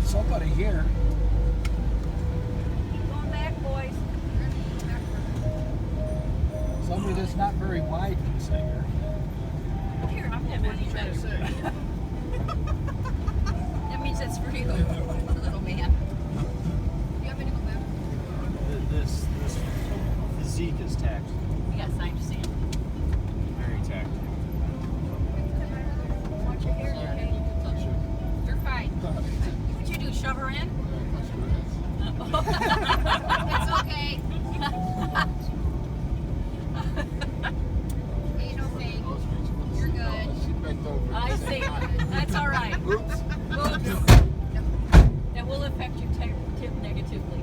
somebody here. Keep going back, boys. Somebody that's not very wide can say here. Here, I'm not what you trying to say. That means that's for you, little man. You want me to go back? This physique is taxed. Yes, I understand. Very taxed. Watch your hair, Sorry, I okay? didn't mean to touch it. You're fine. What'd you do, shove her in? It's okay. Ain't no thing. You're good. She bent over. I see. That's all right. Oops. Oops. That will affect your tip negatively.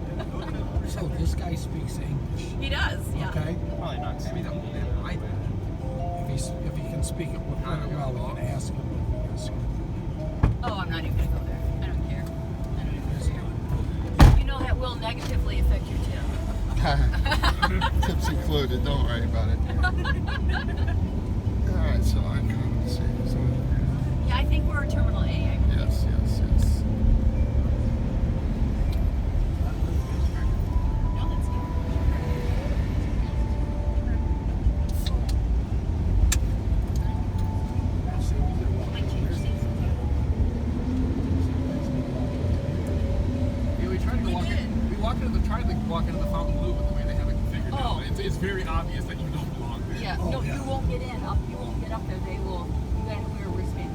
So this guy speaks English. He does, yeah. Okay. Probably not speaking. If he can speak it really well, we can ask him. Oh, I'm not even gonna go there. I don't care. I don't even care. You know that will negatively affect your tip. Tips included, don't worry about it. Alright, so I'm going to see. So, Yeah, I think we're Terminal A. yes, yes, yes. No, that's good. Might change seats. Yeah, we tried to walk in. We tried to walk into the Fountain Blue, but the way they have it configured now, it's very obvious that you don't belong there. Yeah, Oh, no, yeah. you won't get in. You won't get up there. They will. You gotta wear a wristband.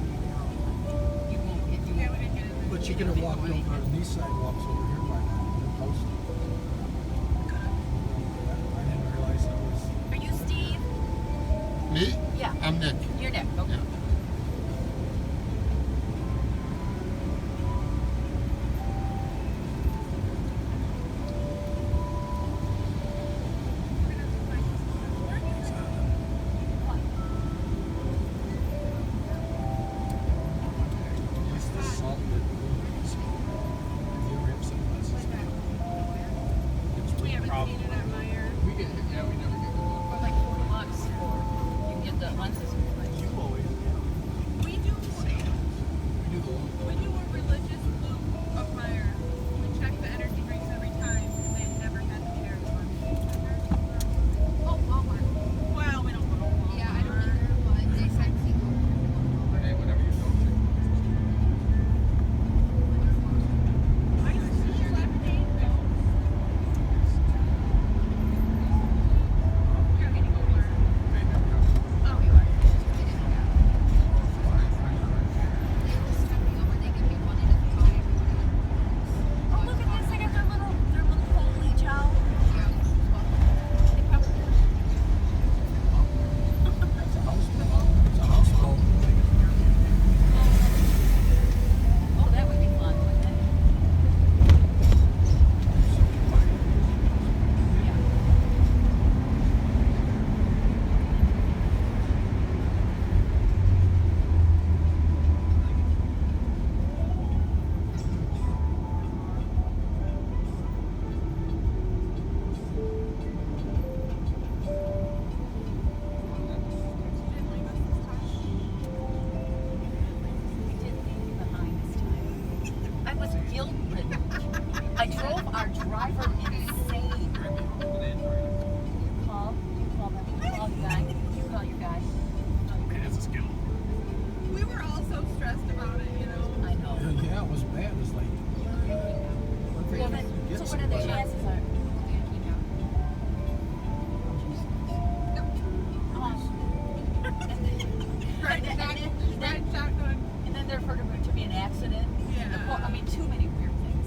You won't get. You won't get in. But you could have walked over these sidewalks over here by now. Post. I didn't realize that was. Are you Steve? Me? Yeah. I'm Nick. You're Nick. Okay. Yeah. It's the salt that moves. Have you ever had sunglasses? It's We haven't seen it at Meyer. We get hit. Yeah, we never get good luck. For like $40, or you can get the lenses replaced. You always We do we do the loop. we do a religious loop of Meyer. We check the energy drinks every time, and they never had the chairs on. Oh, Walmart. Well, we don't go to Walmart. Yeah, I don't either, but they said keep Hey, whatever you go to. I see your left name though. You're getting older. Oh, you are. Oh, look at this! They got their little foliage out. They probably. a houseboat. It's a houseboat. Oh, that would be fun, wouldn't it? Yeah. We did leave you behind this time. I was guilt-ridden. I drove our driver insane. Call them. Call your guy. You call your guy. Man, it's a skill. We were all so stressed about it, you know. I know. Yeah, it was bad. It was like. Well, then, so what are the chances are? Red shotgun. And then there to be an accident. Yeah. I mean, too many weird things.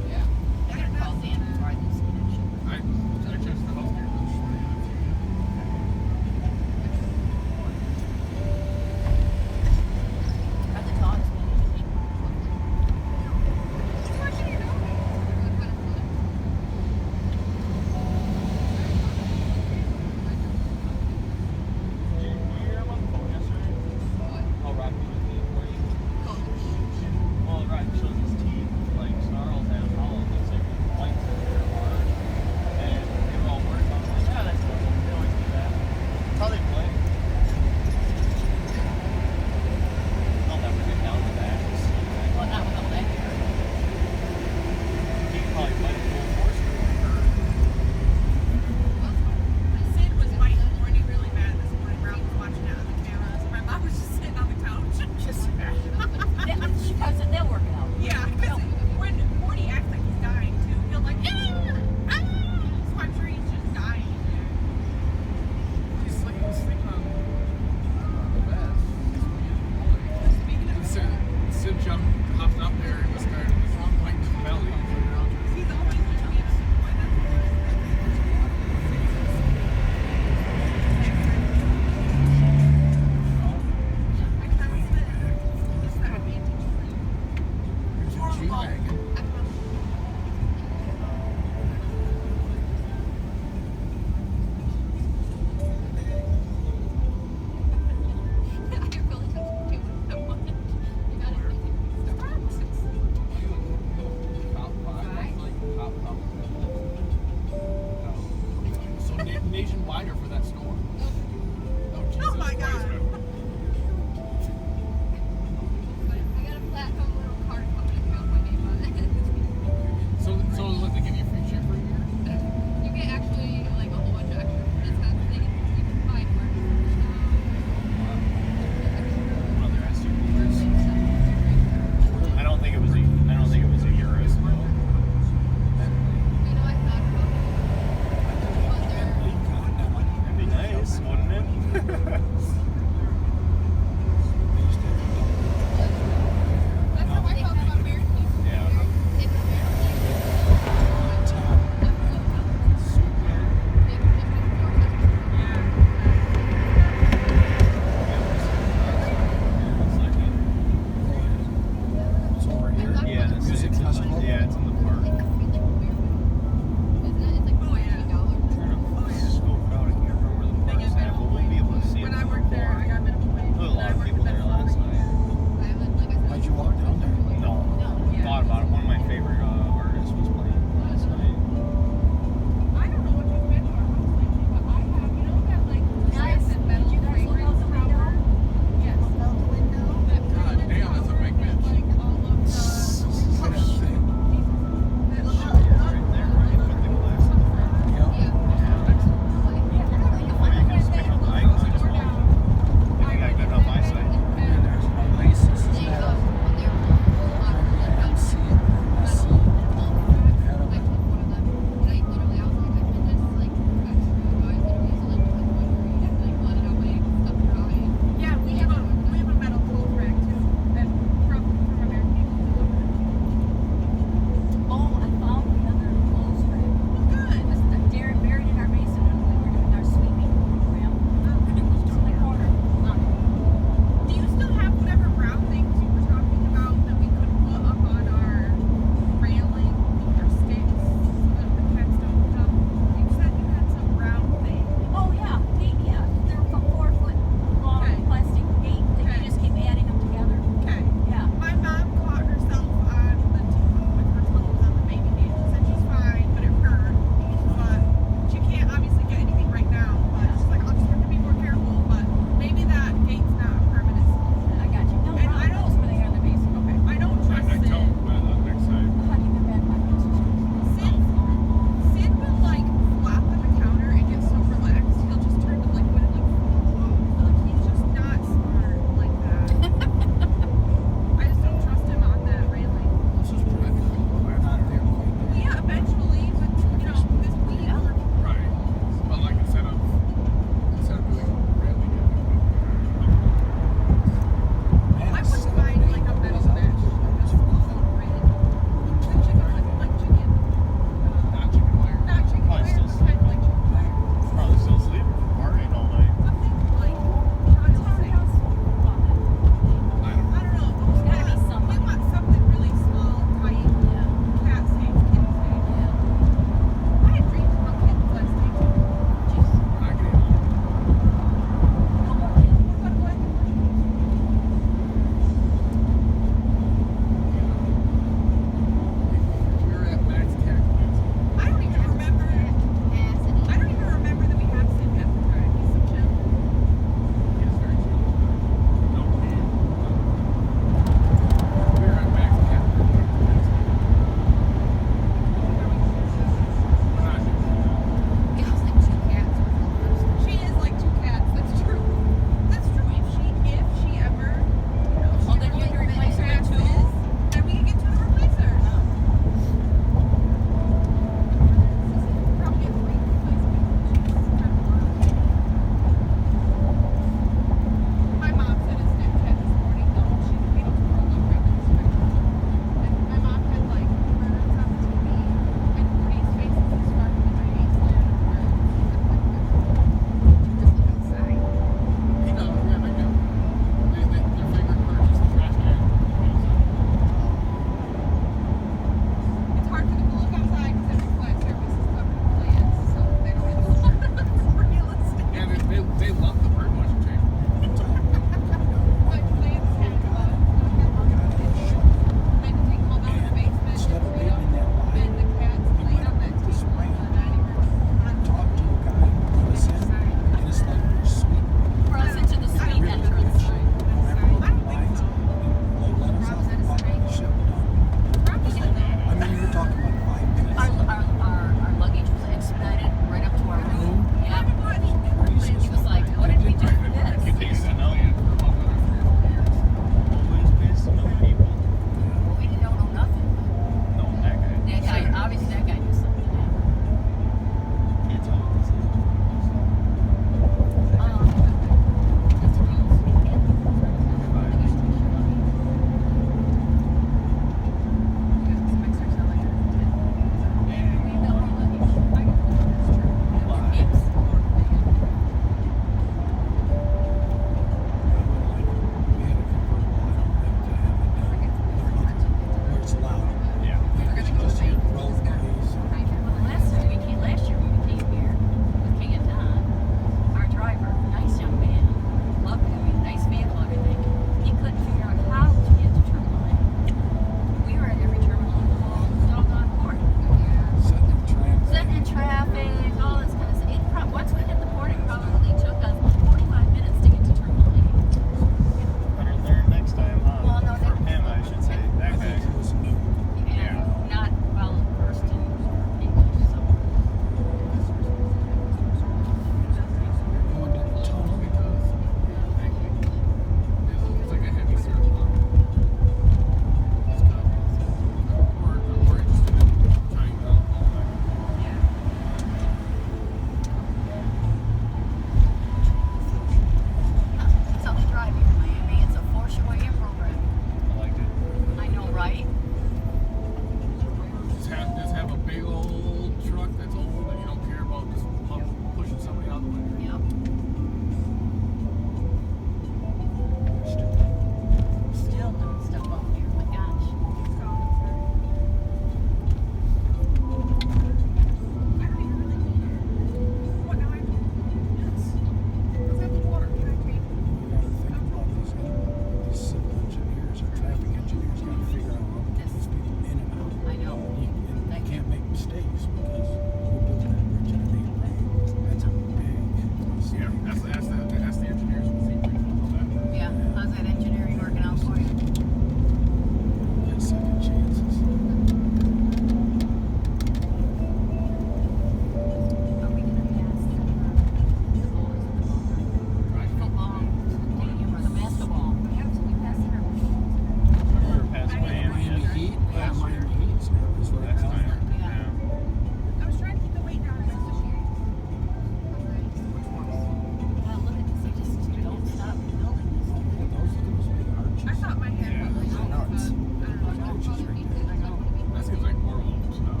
I don't know. That seems like more local stuff.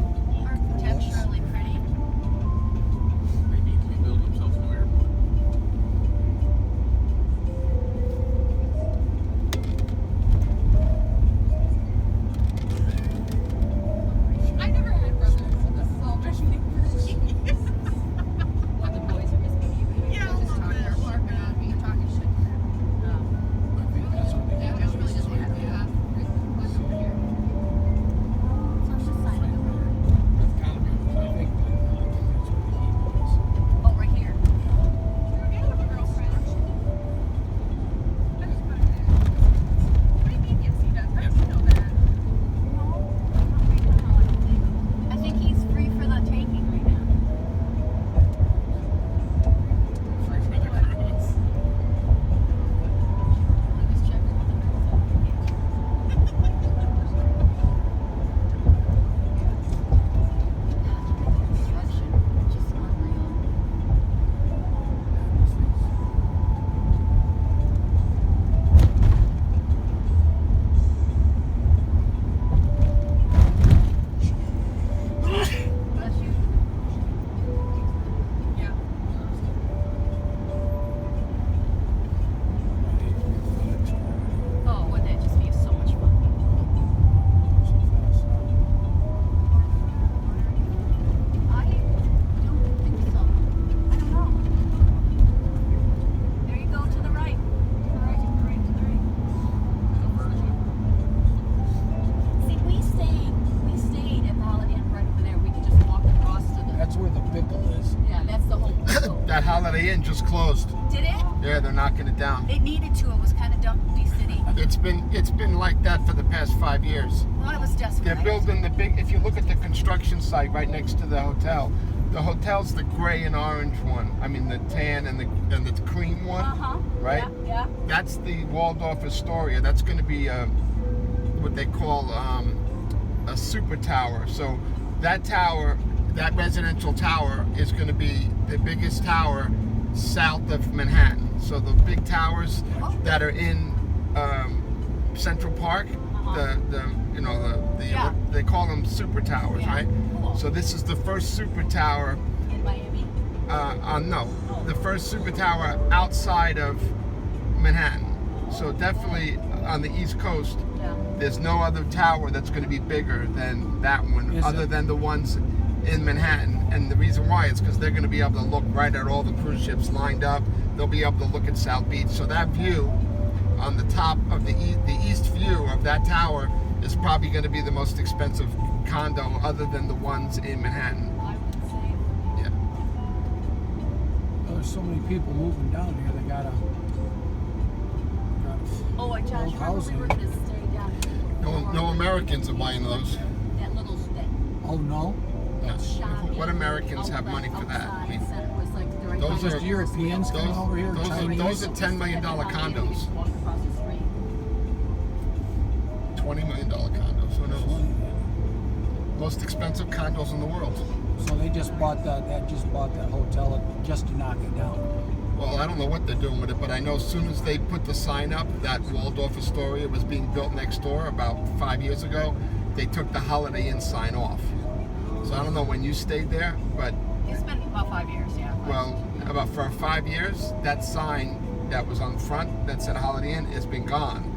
Architecturally pretty. They need to be building themselves a new airport. I never had brothers, so this is all mission news. What, the boys are misbehaving? Yeah, a little bit. They're working on me, talking shit. I think that's what they Yeah, do. it's really just weird. Yeah. Like over here. Social sign. That's gotta be a I hotel. think that's what he does. Oh, right here. Do you have a girlfriend? That's what it is. What do you mean, yes, he does? How do you know that? I think he's free for the taking right now. Free for the cruise. He was checking with the construction, just unreal. Bless you. Yeah. Oh, would that just be so much fun? I don't think so. I don't know. There you go, to the right. To the right, to the right, to the right. See, we stayed at the Holiday Inn right over there. We could just walk across to the. That's where the pickle is. Yeah, that's the whole. That Holiday Inn just closed. Did it? Yeah, they're knocking it down. It needed to. It was kind of dumpy city. It's been like that for the past 5 years. Well, it was desperate. They're building the big. If you look at the construction site right next to the hotel's the gray and orange one. I mean the tan and the cream one. Uh-huh. Right? Yeah. That's the Waldorf Astoria. That's going to be what they call a super tower. So that tower, that residential tower, is going to be the biggest tower south of Manhattan. So the big towers that are in Central Park, Yeah. they call them super towers, Yeah. right? Cool. So this is the first super tower. In Miami. No, the first super tower outside of Manhattan. So definitely on the East Coast, Yeah. there's no other tower that's going to be bigger than that one, Is other it? than the ones in Manhattan. And the reason why is because they're going to be able to look right at all the cruise ships lined up. They'll be able to look at South Beach. So that view on the top of the east view of that tower is probably going to be the most expensive condo other than the ones in Manhattan. I would say. Yeah. There's so many people moving down here. They gotta Oh, and Josh, remember we housing. were going to stay down here. No Americans are buying those. That little Oh no? that shop. What Americans have money for that? I mean, Was like during those Just are- Europeans coming over here, Chinese. those are $10 million condos. Walk across the street. $20 million condos. Who knows? Most expensive condos in the world. So they just bought that hotel just to knock it down. Well, I don't know what they're doing with it, but I know as soon as they put the sign up that Waldorf Astoria was being built next door about 5 years ago, they took the Holiday Inn sign off. So I don't know when you stayed there, but It's been about 5 years, yeah. well, about for 5 years, that sign that was on front that said Holiday Inn has been gone.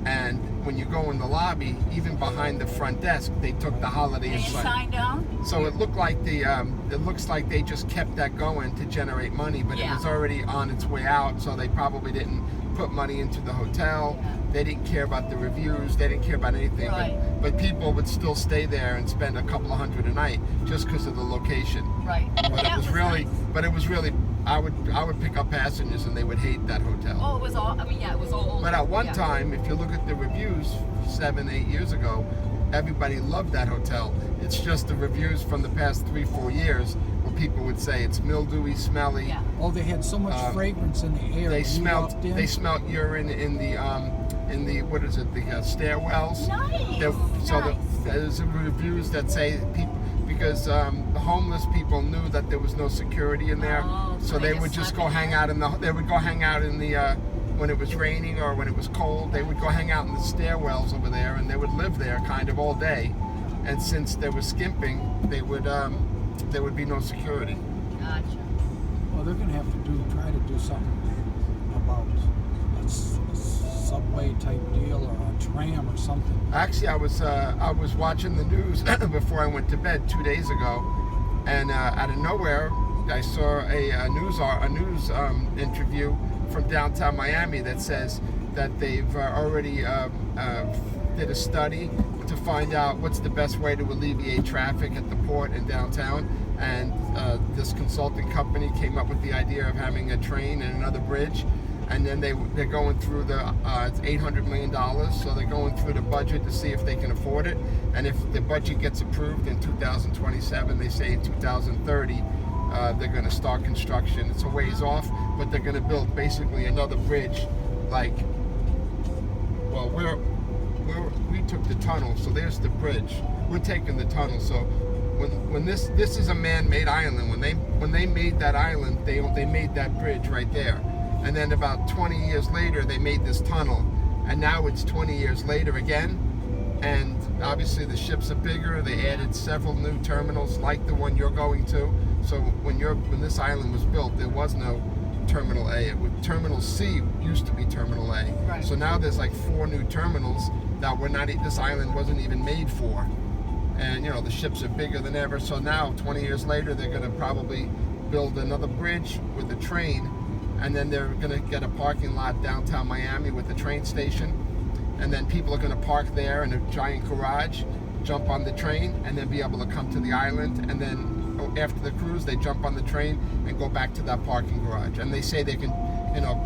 And when you go in the lobby, even behind the front desk, they took the Holiday Inn They sign. sign down? So it looked like it looks like they just kept that going to generate money, but it Yeah. was already on its way out. So they probably didn't put money into the hotel. Yeah. They didn't care about the reviews. They didn't care about anything. Right. But people would still stay there and spend a couple of $100 a night just because of the location. Right. But That it was really, nice. I would pick up passengers and they would hate that hotel. Oh, it was all, I mean, yeah, it was all old. But at one Yeah. time, if you look at the reviews 7-8 years ago, everybody loved that hotel. It's just the reviews from the past 3-4 years where people would say it's mildewy, smelly. Yeah. Oh, they had so much fragrance in the air. They when you walked in. smelled urine in the what is it, the stairwells. Nice. There's Nice. reviews that say because the homeless people knew that there was no security in there, Oh, so they would just go hang out they would go hang out in the when it was raining or when it was cold. They would go hang out in the stairwells over there, and they would live there kind of all day. And since there was skimping, there would be no security. Gotcha. Well, they're gonna have to try to do something about a subway type deal or a tram or something. Actually, I was watching the news before I went to bed 2 days ago, and out of nowhere, I saw a news interview from downtown Miami that says that they've already did a study to find out what's the best way to alleviate traffic at the port in downtown, and this consulting company came up with the idea of having a train and another bridge. And then they're going through it's $800 million, so they're going through the budget to see if they can afford it. And if the budget gets approved in 2027, they say in 2030, they're going to start construction. It's a ways off, but they're going to build basically another bridge. We took the tunnel, so there's the bridge. We're taking the tunnel, so when this is a man-made island. When they made that island, they made that bridge right there. And then about 20 years later, they made this tunnel. And now it's 20 years later again. And obviously the ships are bigger. They added several new terminals like the one you're going to. So when this island was built, there was no Terminal A. Terminal C used to be Terminal A. Right. So now there's like 4 new terminals that this island wasn't even made for. And the ships are bigger than ever. So now 20 years later, they're going to probably build another bridge with a train. And then they're going to get a parking lot downtown Miami with the train station. And then people are going to park there in a giant garage, jump on the train, and then be able to come to the island. And then after the cruise, they jump on the train and go back to that parking garage. And they say they can,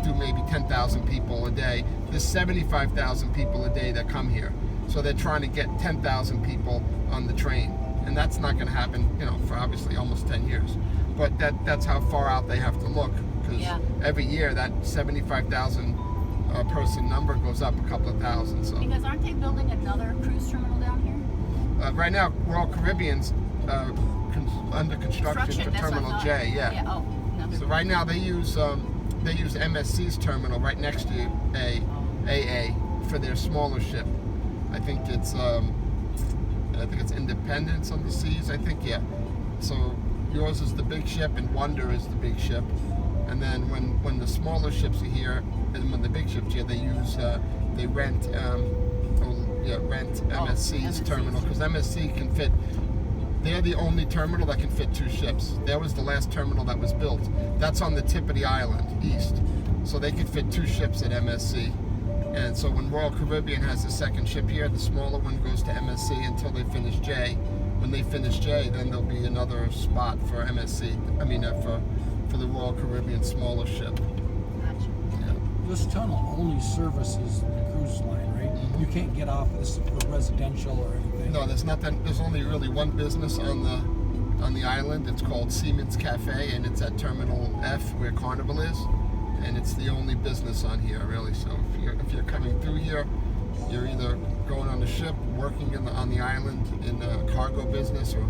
do maybe 10,000 people a day. There's 75,000 people a day that come here. So they're trying to get 10,000 people on the train. And that's not going to happen, for obviously almost 10 years. But that's how far out they have to look. Because every year that 75,000 person number goes up a couple of thousand. So Because aren't they building another cruise terminal down here? right now, Royal Caribbean's under construction for That's what I Terminal thought. J. Yeah. Oh, another. So right now they use MSC's terminal right next to AA for their smaller ship. I think it's Independence on the Seas. I think So yours is the big ship and Wonder is the big ship. And then when the smaller ships are here, and when the big ships are here, they rent MSC's terminal, because MSC can fit. They're the only terminal that can fit 2 ships. That was the last terminal that was built. That's on the tip of the island, east. So they could fit 2 ships at MSC. And so when Royal Caribbean has the second ship here, the smaller one goes to MSC until they finish J. When they finish J, then there'll be another spot for MSC. For the Royal Caribbean smaller ship. Gotcha. Yeah. This tunnel only services the cruise line, right? Mhm. You can't get off this for residential or anything. No, there's only really one business on the island. It's called Seaman's Cafe, and it's at Terminal F where Carnival is, and it's the only business on here really. So if you're coming through here, you're either going on the ship, working on the island in the cargo business, or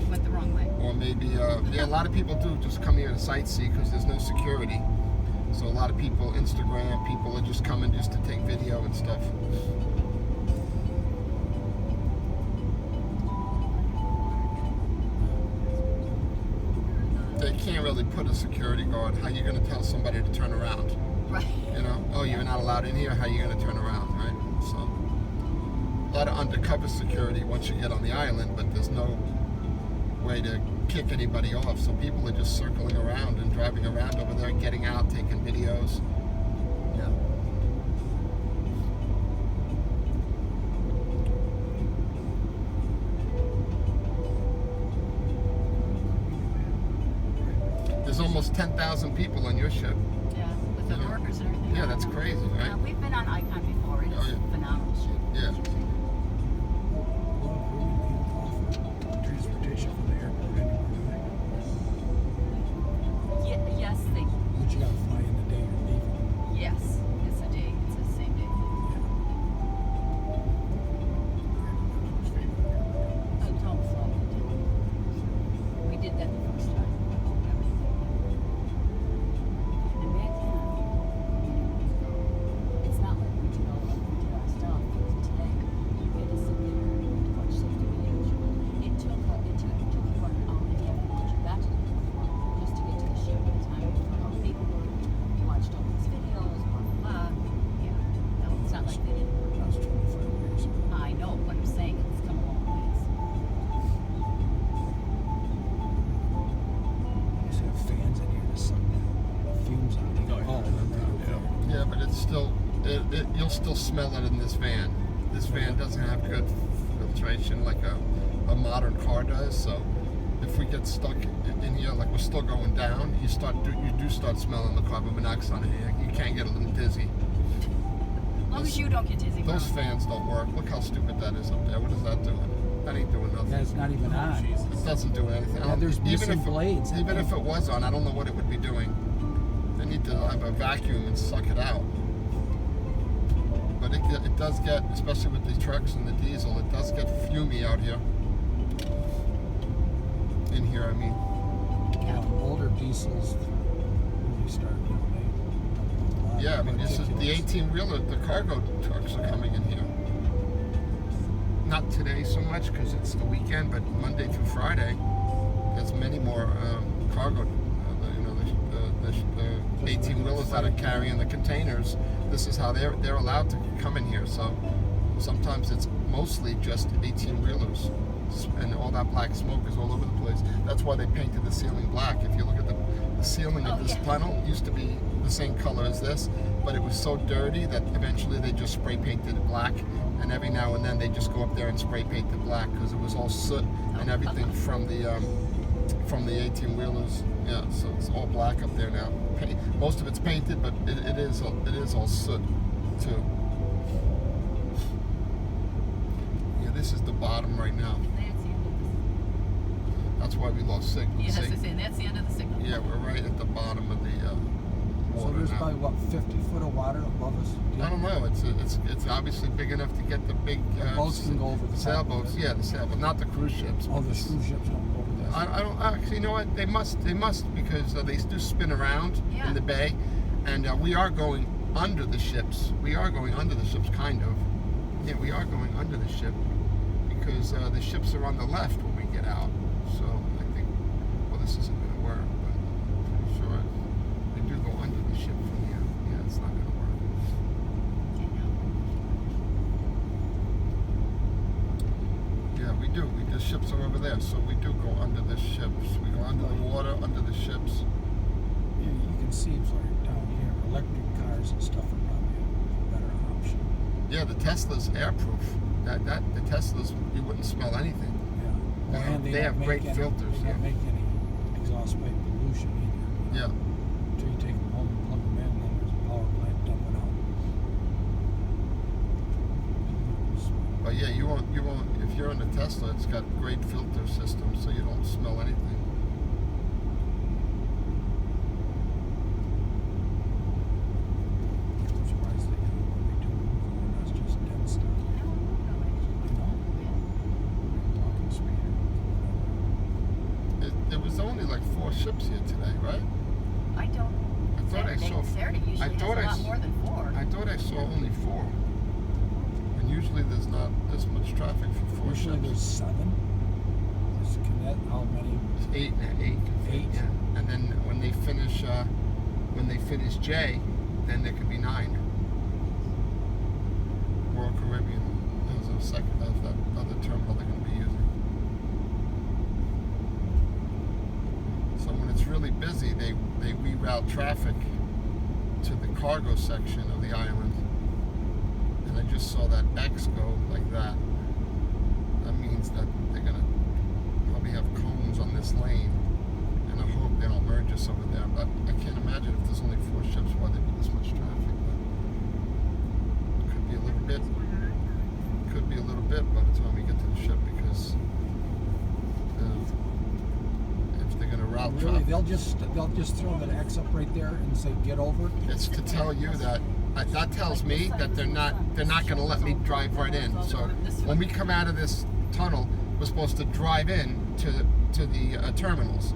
Went the wrong way. or maybe a lot of people do just come here to sightsee because there's no security. So a lot of people, Instagram people, are just coming just to take video and stuff. They can't really put a security guard. How are you going to tell somebody to turn around? Right. Oh, you're not allowed in here. How are you going to turn around, right? So a lot of undercover security once you get on the island, but there's no way to kick anybody off. So people are just circling around and driving around over there, getting out, taking videos. Yeah. There's almost 10,000 people on your ship. Yeah, with the workers and everything. Yeah, that's crazy, right? We've been on Icon before. It is Oh, yeah. a phenomenal ship. Yeah. Transportation from the airport anymore, Yes, they. but you gotta fly in the day you're leaving. Yes, it's a day. It's the same day. Oh, don't fly. still, you'll still smell it in this van. This van doesn't have good filtration like a modern car does. So if we get stuck in here, like we're still going down, you do start smelling the carbon monoxide in here. You can't get a little dizzy. As long as you don't get dizzy. Those bro. fans don't work. Look how stupid that is up there. What is that doing? That ain't doing nothing. That's not even on. It doesn't do anything. I Yeah, don't- there's even missing if blades. Even if it was on, I don't know what it would be doing. They need to have a vacuum and suck it out. But it does get, especially with the trucks and the diesel, it does get fumey out here. In here, I mean. Yeah, older diesels really start. Yeah, I mean, this is the 18-wheeler, the cargo trucks are coming in here. Not today so much because it's the weekend, but Monday through Friday, there's many more cargo, the 18-wheelers that are carrying the containers. This is how they're allowed to come in here. So sometimes it's mostly just 18-wheelers, and all that black smoke is all over the place. That's why they painted the ceiling black. If you look at the ceiling of this tunnel, it used to be the same color as this, but it was so dirty that eventually they just spray painted it black. And every now and then they just go up there and spray paint it black because it was all soot and everything from the 18-wheelers. Yeah, so it's all black up there now. Most of it's painted, but it is all soot too. Yeah, this is the bottom right now. That's why we lost signal. Yeah, that's See? the same. That's the end of the signal. Yeah, we're right at the bottom of the So water there's now. probably, what, 50 foot of water above us? I don't know. It's obviously big enough to get the big Boats can go over the top of sailboats. it. Yeah, the sailboat, not the cruise ships. Oh, but the cruise ships don't go over this. I don't actually. You know what? They must because they do spin around Yeah. in the bay, and we are going under the ships. We are going under the ships, kind of. Yeah, we are going under the ship because the ships are on the left when we get out. So I think, well, this isn't going to work, but I'm pretty sure they do go under the ship from here. Yeah, it's not going to work. Yeah, we do. The ships are over there, so we do go under the ships. We go under the water, under the ships. Yeah, you can see it's like down here. Electric cars and stuff are probably a better option. Yeah, the Tesla's airproof. The Teslas, you wouldn't smell anything. Yeah. And They don't have make great any- filters, They yeah. don't make any exhaust pipe pollution either. Yeah. Until you take them home and plug them in, then there's a power plant dumping out. But yeah, you won't. If you're in a Tesla, it's got great filter system, so you don't smell anything. I'm surprised they do what they do. And that's just dead stuff. I know. Talking speed. There was only like 4 ships here today, right? I don't. I thought I saw. Saturday usually I has thought a I lot s- more than 4. I thought I saw only 4. And usually there's not this much traffic for 4 Usually ships. there's 7. Can that, how many? 8 and 8. 8. Yeah. And then when they finish J, then there could be 9. Royal Caribbean is a second of that other terminal they're going to be using. So when it's really busy, they reroute traffic to the cargo section of the island. And I just saw that X go like that. That means that they're going to probably have cones on this lane. And I hope they don't merge us over there. But I can't imagine if there's only 4 ships why there'd be this much traffic. But could be a little bit. Could be a little bit by the time we get to the ship because if they're going to route Really, traffic. they'll just throw that X up right there and say get over. It's to tell you that that tells me that they're not going to let me drive right in. So when we come out of this tunnel, we're supposed to drive in to the terminals,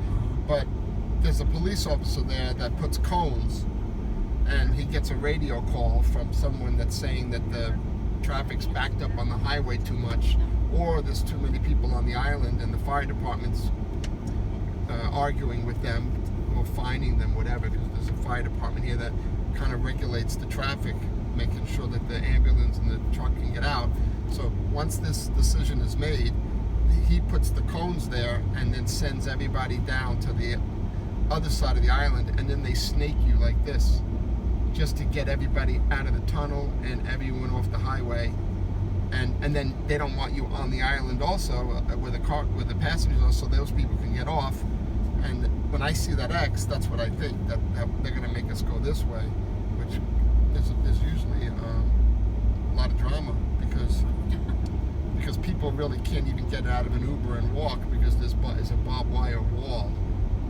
but there's a police officer there that puts cones, and he gets a radio call from someone that's saying that the traffic's backed up on the highway too much, or there's too many people on the island, and the fire department's arguing with them or fining them, whatever, because there's a fire department here that kind of regulates the traffic, making sure that the ambulance and the truck can get out. So once this decision is made, he puts the cones there and then sends everybody down to the other side of the island, and then they snake you like this, just to get everybody out of the tunnel and everyone off the highway. And then they don't want you on the island also where the passengers are, so those people can get off. And when I see that X, that's what I think, that they're going to make us go this way, which is usually a lot of drama because people really can't even get out of an Uber and walk because there's a barbed wire wall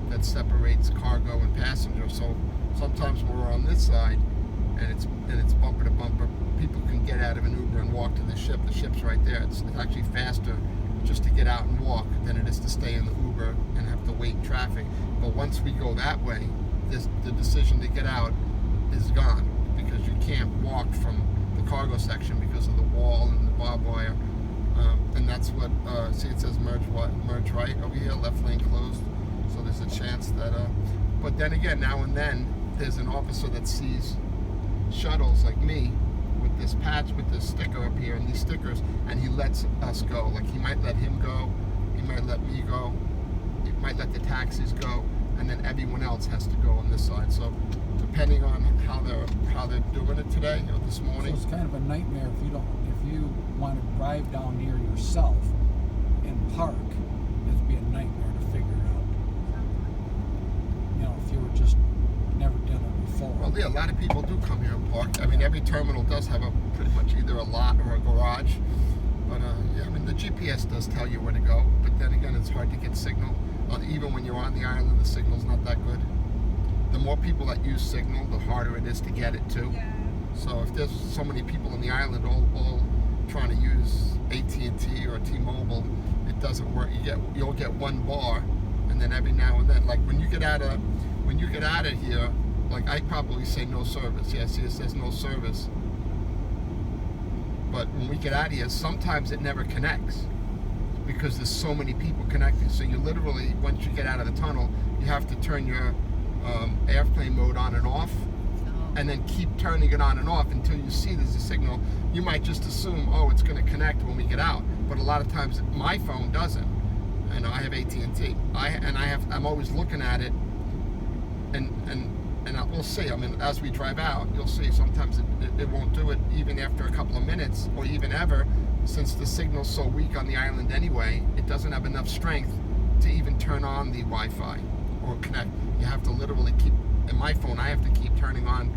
that separates cargo and passenger. So sometimes when we're on this side and it's bumper to bumper, people can get out of an Uber and walk to the ship. The ship's right there. It's actually faster just to get out and walk than it is to stay in the Uber and have to wait in traffic. But once we go that way, the decision to get out is gone because you can't walk from the cargo section because of the wall and the barbed wire. And that's what, see it says merge right over here, left lane closed. So there's a chance that, but then again, now and then, there's an officer that sees shuttles like me with this patch, with this sticker up here and these stickers, and he lets us go. Like he might let him go, he might let me go, he might let the taxis go, and then everyone else has to go on this side. So depending on how they're doing it today or this morning. So it's kind of a nightmare if you want to drive down near yourself and park, it'd be a nightmare to figure it out. You know, if you were just never done it before. Well, yeah, a lot of people do come here and park. I mean, every terminal does have pretty much either a lot or a garage. But yeah, I mean, the GPS does tell you where to go. But then again, it's hard to get signal. Even when you're on the island, the signal's not that good. The more people that use signal, the harder it is to get it too. Yeah. So if there's so many people on the island all trying to use AT&T or T-Mobile, it doesn't work. You'll get one bar, and then every now and then, like when you get out of here, like I probably say no service. Yeah, see, it says no service. But when we get out of here, sometimes it never connects because there's so many people connecting. So you literally, once you get out of the tunnel, you have to turn your airplane mode on and off, and then keep turning it on and off until you see there's a signal. You might just assume, oh, it's going to connect when we get out, but a lot of times my phone doesn't. And I have AT&T. I'm always looking at it, and we'll see. I mean, as we drive out, you'll see sometimes it won't do it even after a couple of minutes or even ever, since the signal's so weak on the island anyway. It doesn't have enough strength to even turn on the Wi-Fi or connect. You have to literally keep, in my phone, I have to keep turning on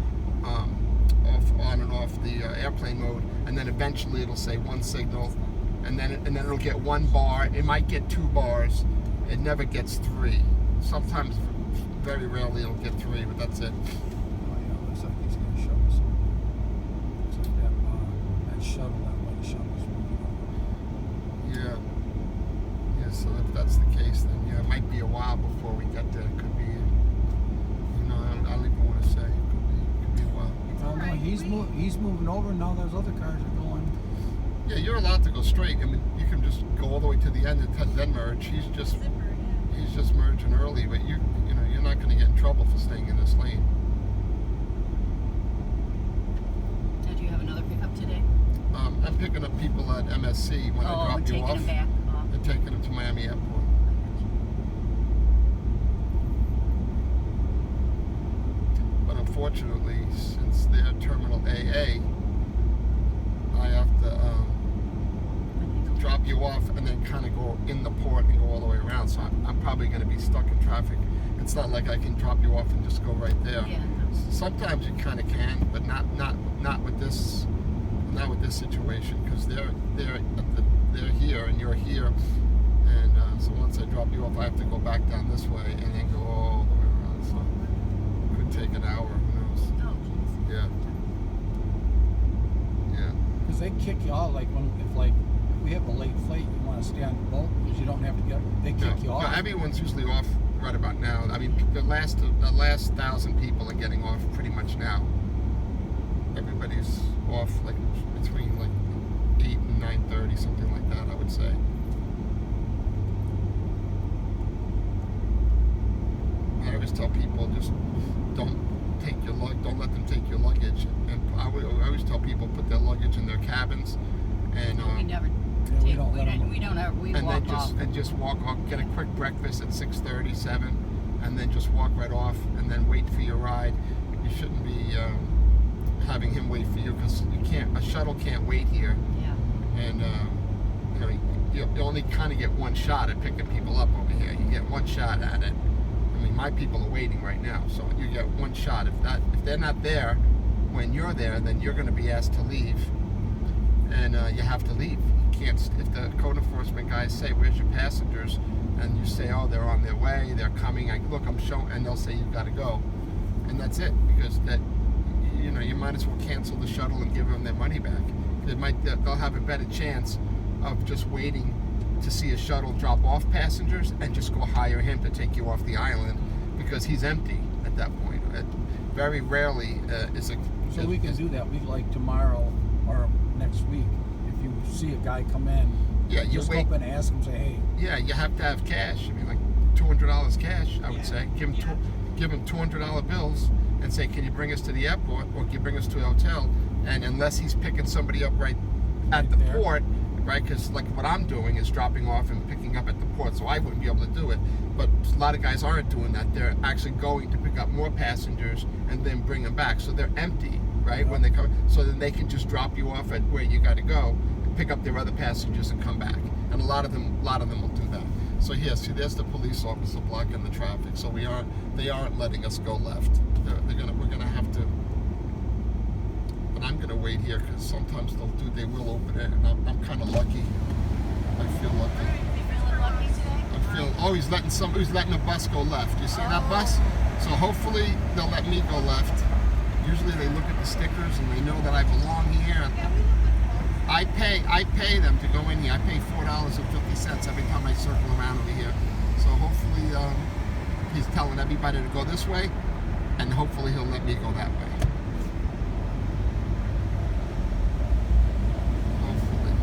and off the airplane mode, and then eventually it'll say one signal, and then it'll get one bar. It might get 2 bars. It never gets 3. Sometimes, very rarely, it'll get 3, but that's it. Oh yeah, looks like he's going to show us. Looks like that shuttle, that white shuttle's moving over. Yeah. So if that's the case, then yeah, it might be a while before we get there. It could be, I don't even want to say. It could be a while. Oh no, he's moving over, and now there's other cars are going. Yeah, you're allowed to go straight. I mean, you can just go all the way to the end and then merge. He's just merging early, but you're not going to get in trouble for staying in this lane. Did you have another pickup today? I'm picking up people at MSC when I drop you taking off. them back off. And taking them to Miami Airport. But unfortunately, since they're Terminal AA, I have to drop you off and then kind of go in the port and go all the way around. So I'm probably going to be stuck in traffic. It's not like I can drop you off and just go right there. Yeah. Sometimes you kind of can, but not with this situation, because they're here and you're here, and so once I drop you off, I have to go back down this way and then go all the way around. So it could take an hour. Who knows? Oh, jeez. Yeah. Because they kick you out, like if we have a late flight, you want to stay on the boat because you don't have to they kick you off. No, everyone's usually off right about now. I mean, the last 1,000 people are getting off pretty much now. Everybody's off like between like 8 and 9:30, something like that, I would say. I always tell people, just don't let them take your luggage. And I always tell people, put their luggage in their cabins, and No, we never Yeah, we take. don't let 'em- We and walk then off. just walk off, get a quick breakfast at 6:30, 7, and then just walk right off, and then wait for your ride. You shouldn't be having him wait for you, because a shuttle can't wait here, Yeah. and you know, you only kind of get one shot at picking people up over here. You get one shot at it. I mean, my people are waiting right now, so you get one shot. If they're not there when you're there, then you're going to be asked to leave, and you have to leave. You can't. If the code enforcement guys say, "Where's your passengers?" and you say, "Oh, they're on their way. They're coming." Look, I'm showing, and they'll say you've got to go, and that's it, because that, you know, you might as well cancel the shuttle and give them their money back. They'll have a better chance of just waiting to see a shuttle drop off passengers and just go hire him to take you off the island, because he's empty at that point. Very rarely is a. So we can do that. We like tomorrow or next week. If you see a guy come in, Yeah, you just go wait. up and ask him. Say, hey. Yeah, you have to have cash. I mean, like $200 cash, I would say. Give him $200 bills and say, "Can you bring us to the airport, or can you bring us to a hotel?" And unless he's picking somebody up right at the there. port, right? Because like what I'm doing is dropping off and picking up at the port, so I wouldn't be able to do it. But a lot of guys aren't doing that. They're actually going to pick up more passengers and then bring them back, so they're empty, right? When they come, so then they can just drop you off at where you got to go, pick up their other passengers and come back. And a lot of them will do that. So here, see, there's the police officer blocking the traffic. So they aren't letting us go left. We're gonna have to. But I'm gonna wait here, because sometimes they will open it, and I'm kind of lucky. I feel lucky. You feeling lucky today? He's letting a bus go left. You see that bus? So hopefully they'll let me go left. Usually they look at the stickers and they know that I belong here. I pay them to go in here. I pay $4.50 every time I circle around over here. So hopefully he's telling everybody to go this way, and hopefully he'll let me go that way. Hopefully.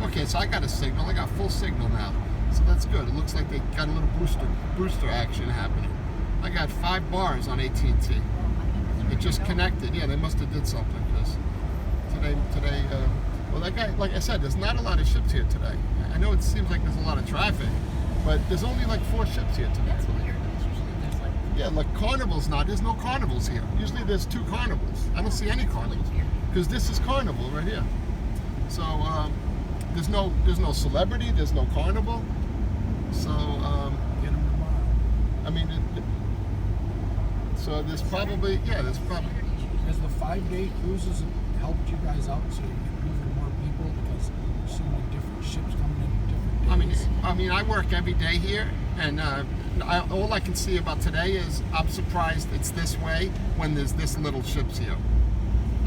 Okay, so I got a signal. I got full signal now. So that's good. It looks like they got a little booster action happening. I got 5 bars on AT&T. It just connected. Yeah, they must have did something, because today, well, that guy, like I said, there's not a lot of ships here today. I know it seems like there's a lot of traffic, but there's only like 4 ships here today. That's weird. Usually there's like. Yeah, like Carnival's not. There's no Carnivals here. Usually there's 2 Carnivals. I don't see any Carnivals, because this is Carnival right here. So there's no celebrity. There's no Carnival. So Get him tomorrow. I mean, so there's probably Has the 5-day cruises helped you guys out so you get moving more people, because there's so many different ships coming in different days? I mean, I work every day here, and all I can see about today is I'm surprised it's this way when there's this little ships here.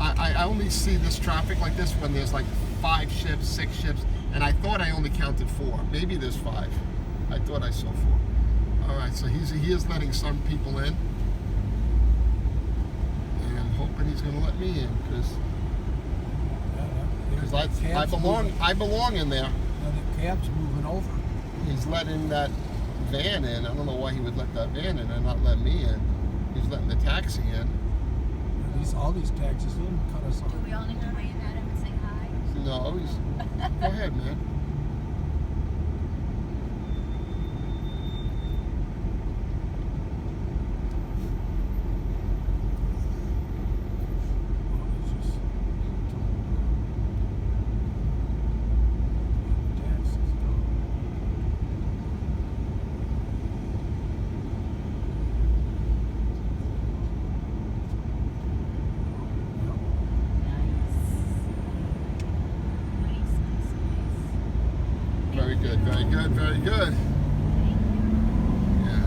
I only see this traffic like this when there's like 5 ships, 6 ships, and I thought I only counted 4. Maybe there's 5. I thought I saw 4. All right, so he is letting some people in, and I'm hoping he's going to let me in, because I belong in there. The cab's moving over. He's letting that van in. I don't know why he would let that van in and not let me in. He's letting the taxi in. All these taxis, they didn't cut us off. Do we all need to wave at him and say hi? No, go ahead, man. Very good, very good, very good. Yeah.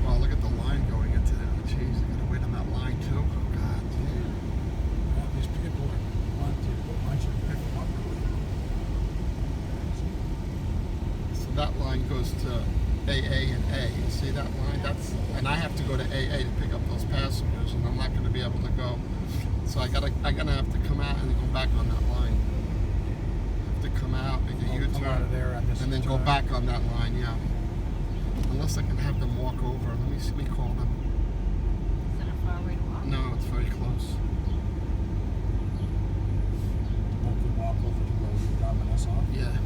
Wow, look at the line going into there. Jeez, you gotta wait on that line too. Oh, God, damn. These people want to pick them up. So that line goes to AA and A. You see that line? And I have to go to AA to pick up those passengers, and I'm not going to be able to go So I'm gonna have to come out and then go back on that line. Have to come out, make a Come out of U-turn, there on this and then go turn. back on that line. Yeah. Unless I can have them walk over. Let me see. We call them. Is that a far way to walk? No, it's very close. Won't we walk over to where you're dropping us off? Yeah.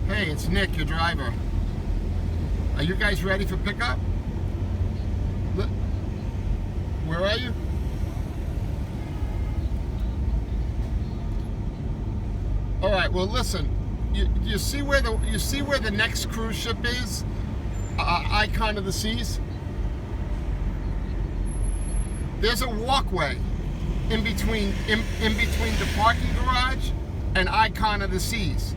Hey, it's Nick, your driver. Are you guys ready for pickup? Look, where are you? All right. Well, listen. You see where the next cruise ship is? Icon of the Seas. There's a walkway in between the parking garage and Icon of the Seas.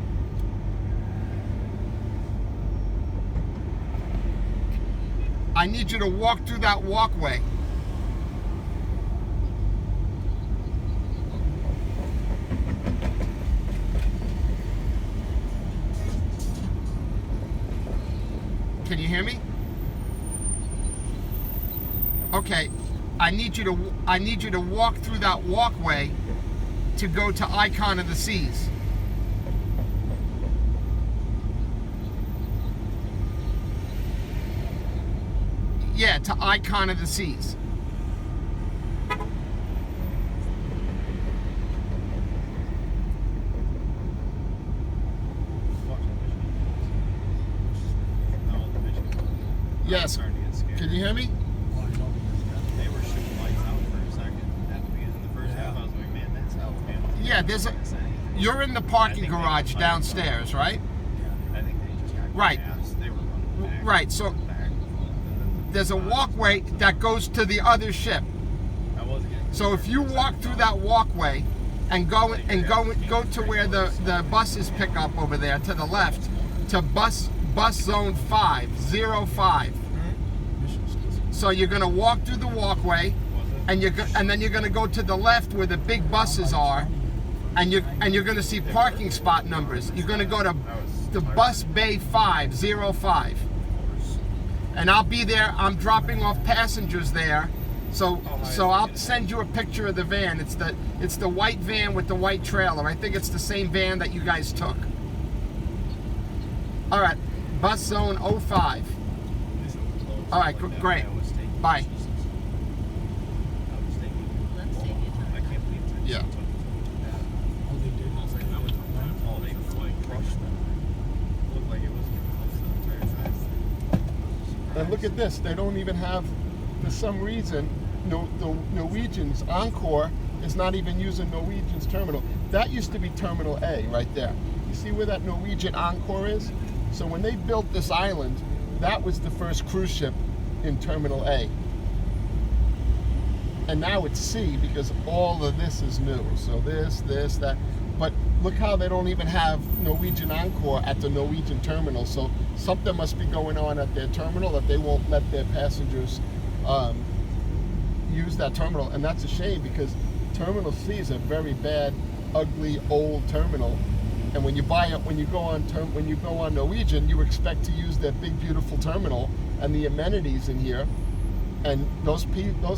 I need you to walk through that walkway. Can you hear me? Okay. I need you to walk through that walkway to go to Icon of the Seas. Yeah, to Icon of the Seas. Yes. Can you hear me? Well, I know They were shooting lights out for a second at the beginning. The first half, I was like, man, that's hell, man. Yeah, you're in the parking garage downstairs, right? I think they just got Right. gassed. They were running back. Right, so back and forth, and then there's a walkway that goes to the other ship. I wasn't getting So if you walk through that walkway and go to where the buses pick up over there to the left, to bus zone 505. So you're gonna walk through the walkway, and then you're gonna go to the left where the big buses are, and you're gonna see parking spot numbers. You're gonna go to the bus bay 505, and I'll be there. I'm dropping off passengers there. So I'll send you a picture of the van. It's the white van with the white trailer. I think it's the same van that you guys took. All right, bus zone 05. All right, great. Bye. Let's take it. I can't believe that. Yeah. Oh, they did. Oh, they crushed them. Looked like it was close the entire time. And look at this. They don't even have, for some reason, the Norwegian's Encore is not even using Norwegian's terminal. That used to be Terminal A right there. You see where that Norwegian Encore is? So when they built this island, that was the first cruise ship in Terminal A. And now it's C because all of this is new. So this, that. But look how they don't even have Norwegian Encore at the Norwegian terminal. So something must be going on at their terminal that they won't let their passengers use that terminal. And that's a shame because Terminal C is a very bad, ugly, old terminal. And when you go on Norwegian, you expect to use their big, beautiful terminal and the amenities in here. And those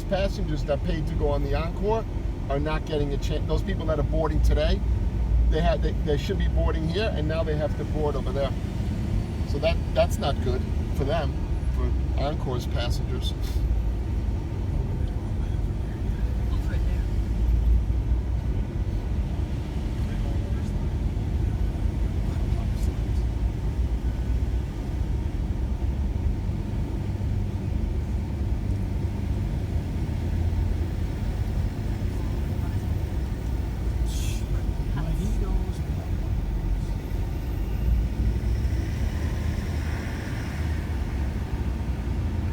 passengers that paid to go on the Encore are not getting a chance. Those people that are boarding today, they should be boarding here, and now they have to board over there. So that's not good for them, for Encore's passengers. Over there.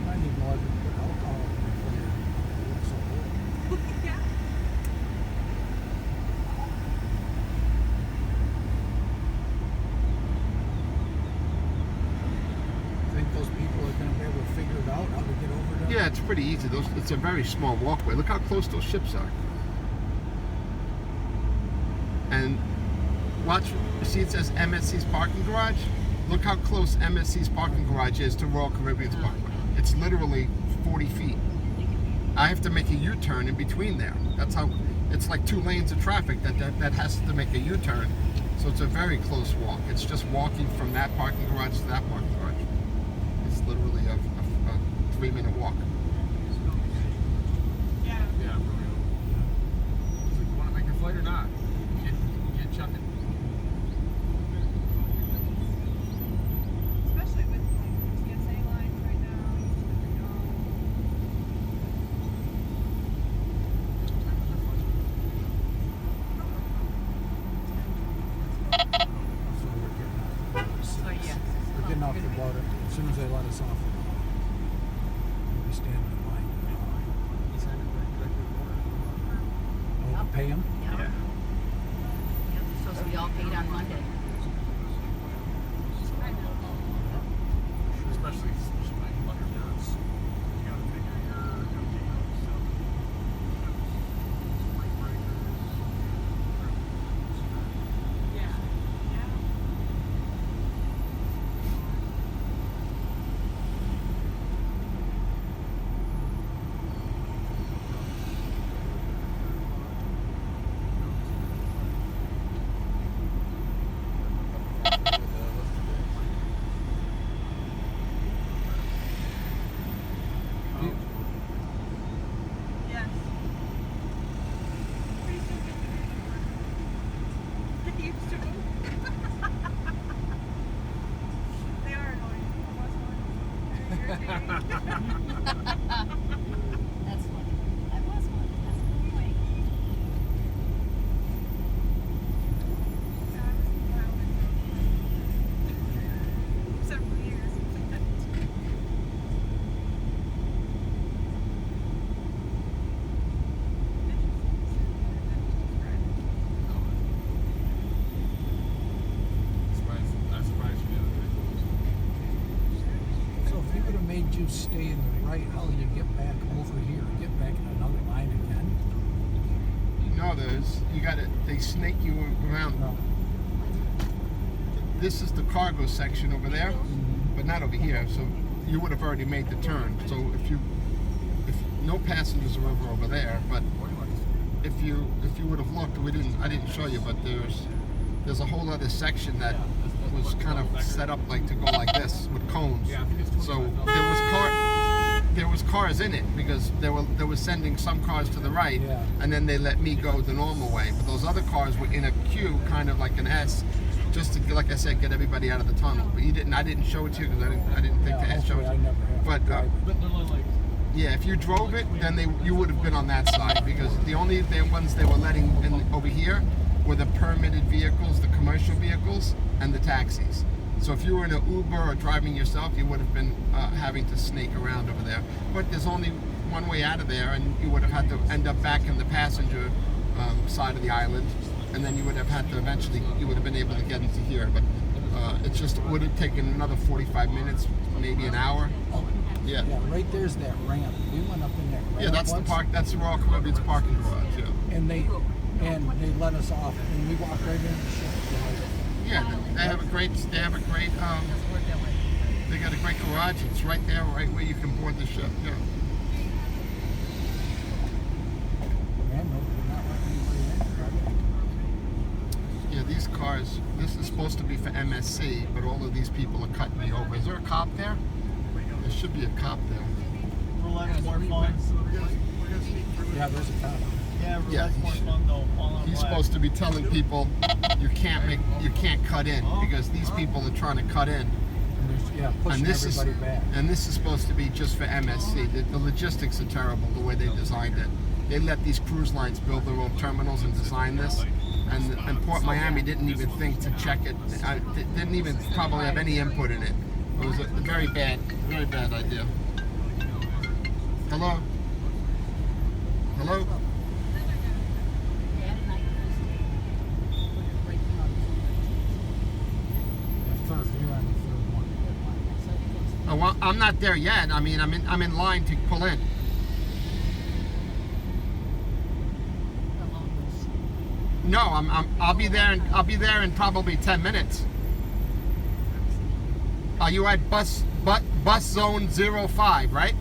I need more than it's pretty easy. It's a very small walkway. Look how close those ships are. And watch, see it says MSC's parking garage? Look how close MSC's parking garage is to Royal Caribbean's parking garage. It's literally 40 feet. I have to make a U-turn in between there. That's how, it's like 2 lanes of traffic that has to make a U-turn. So it's a very close walk. It's just walking from that parking garage to that parking garage. It's literally a 3-minute walk. Yeah. Yeah, for real. It's like, you want to make your flight or not? Get chucking. Especially with like TSA lines right now. You just never know. So we're getting off. So yeah. We're getting off the water. As soon as they let us off, we'll be standing in line. Oh, to pay them? Yeah. Yeah. It's supposed to be all paid on Monday. I know. Especially like Thunderbirds. You gotta take Yeah. Yeah. Yes. Pretty soon get to be used to them. They are annoying. Almost one. Very irritating. That's funny. That was funny. That's a good point. I was wild for several years. I'm surprised you did So if he would have made you stay in the right, how do you get back over here? Get back in another line again? No, they snake you around. No. This is the cargo section over there, Mm-hmm. but not over here. So you would have already made the turn. So if no passengers are over there, but if you would have looked, I didn't show you, but there's a whole other section that was kind of set up like to go like this with cones. Yeah, I think it's So there was cars in it because they were sending some cars to the right, Yeah. and then they let me go the normal way. But those other cars were in a queue, kind of like an S, just to, like I said, get everybody out of the tunnel. But I didn't show it to you because I didn't think Yeah, to show hopefully it. I never have But to drive it. But literally like yeah, if you drove it, then you would have been on that side because the only ones they were letting in over here were the permitted vehicles, the commercial vehicles, and the taxis. So if you were in an Uber or driving yourself, you would have been having to snake around over there. But there's only one way out of there, and you would have had to end up back in the passenger side of the island, and then you would have had to eventually, you would have been able to get into here. But it would have taken another 45 minutes, maybe an hour. Yeah. Yeah, right there's that ramp. We went up in that ramp. Yeah, that's the once, park. That's the Royal Caribbean's parking garage. Yeah. And they let us off, and we walked right into the ship. Yeah, they have a great. Doesn't work that way. They got a great garage. It's right there, right where you can board the ship. Yeah. Man, no, we're not letting anybody in. Yeah, these cars. This is supposed to be for MSC, but all of these people are cutting me over. Is there a cop there? There should be a cop there. Roulette's more fun. Yeah, there's a cop. Yeah, Yeah, roulette's more fun though. All on He's black. supposed to be telling people you can't cut in because these people are trying to cut in. And there's, pushing everybody back. And this is supposed to be just for MSC. The logistics are terrible the way they designed it. They let these cruise lines build their own terminals and design this. And Port Miami didn't even think to check it. Didn't even probably have any input in it. It was a very bad idea. Hello? Hello? Yeah, tonight we're breaking up. The third, you're on the third one. Oh, I'm not there yet. I mean, I'm in line to pull in. No, I'll be there. I'll be there in probably 10 minutes. Are you at bus zone 05, right?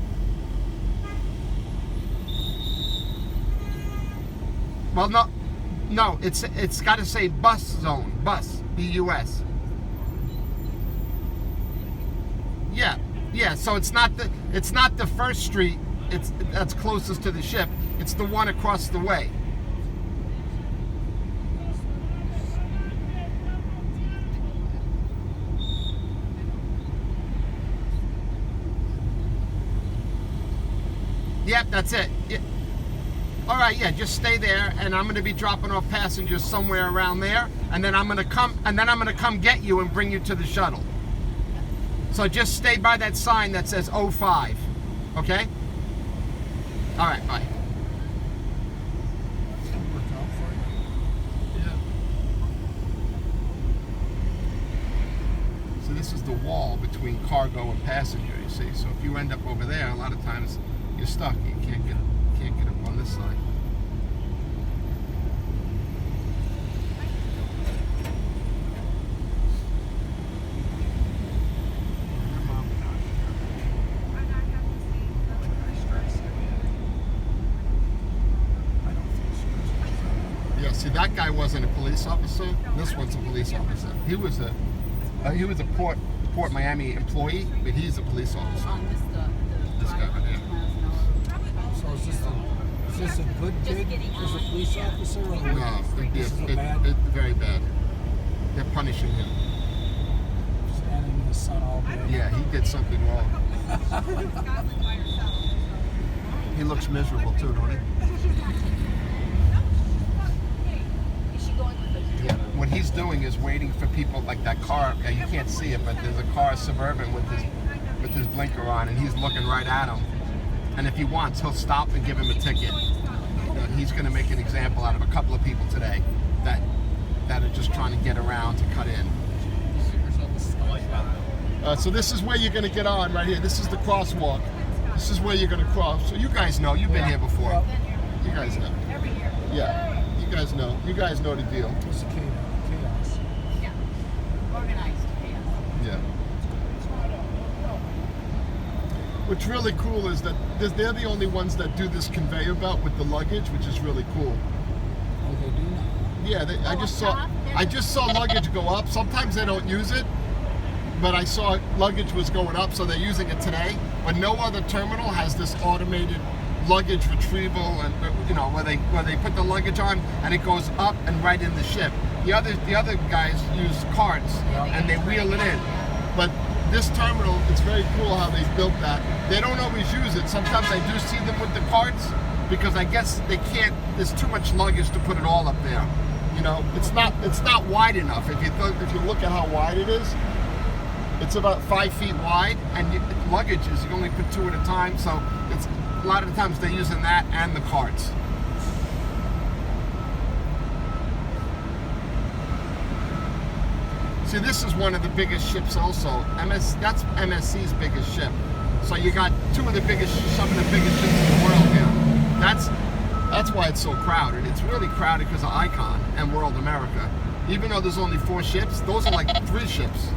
Well, no. It's got to say bus zone, bus, B-U-S. Yeah. So it's not the first street. That's closest to the ship. It's the one across the way. Yep, that's it. Yeah. All right, yeah, just stay there, and I'm going to be dropping off passengers somewhere around there, and then I'm going to come get you and bring you to the shuttle. So just stay by that sign that says 05. Okay? All right, bye. So this is the wall between cargo and passenger, you see. So if you end up over there, a lot of times you're stuck. You can't get up on this side. Yeah, see, that guy wasn't a police officer. This one's a police officer. He was a Port Miami employee, but he's a police officer. This guy right here. So is this a good kid as a police officer? Or No, this is a bad? it's very bad. They're punishing him. Standing in the sun all day. Yeah, he did something wrong. He looks miserable too, don't he? Yeah. What he's doing is waiting for people like that car. You can't see it, but there's a car Suburban with his blinker on, and he's looking right at him. And if he wants, he'll stop and give him a ticket. He's going to make an example out of a couple of people today that are just trying to get around to cut in. So this is where you're going to get on right here. This is the crosswalk. This is where you're going to cross. So you guys know. You've been here before. You guys know. Yeah. You guys know. You guys know the deal. It's a chaos. Yeah. Organized chaos. Yeah. What's really cool is that they're the only ones that do this conveyor belt with the luggage, which is really cool. Oh, they do now. Yeah, I just saw luggage go up. Sometimes they don't use it, but I saw luggage was going up, so they're using it today. But no other terminal has this automated luggage retrieval, and where they put the luggage on and it goes up and right in the ship. The other guys use carts and they wheel it in, but this terminal, it's very cool how they built that. They don't always use it. Sometimes I do see them with the carts because I guess they can't. There's too much luggage to put it all up there. It's not wide enough. If you look at how wide it is, it's about 5 feet wide, and luggage is you only put 2 at a time. So it's a lot of the times they're using that and the carts. See, this is one of the biggest ships also. That's MSC's biggest ship. So you got some of the biggest ships in the world here. That's why it's so crowded. It's really crowded because of Icon and World America. Even though there's only 4 ships, those are like 3 ships,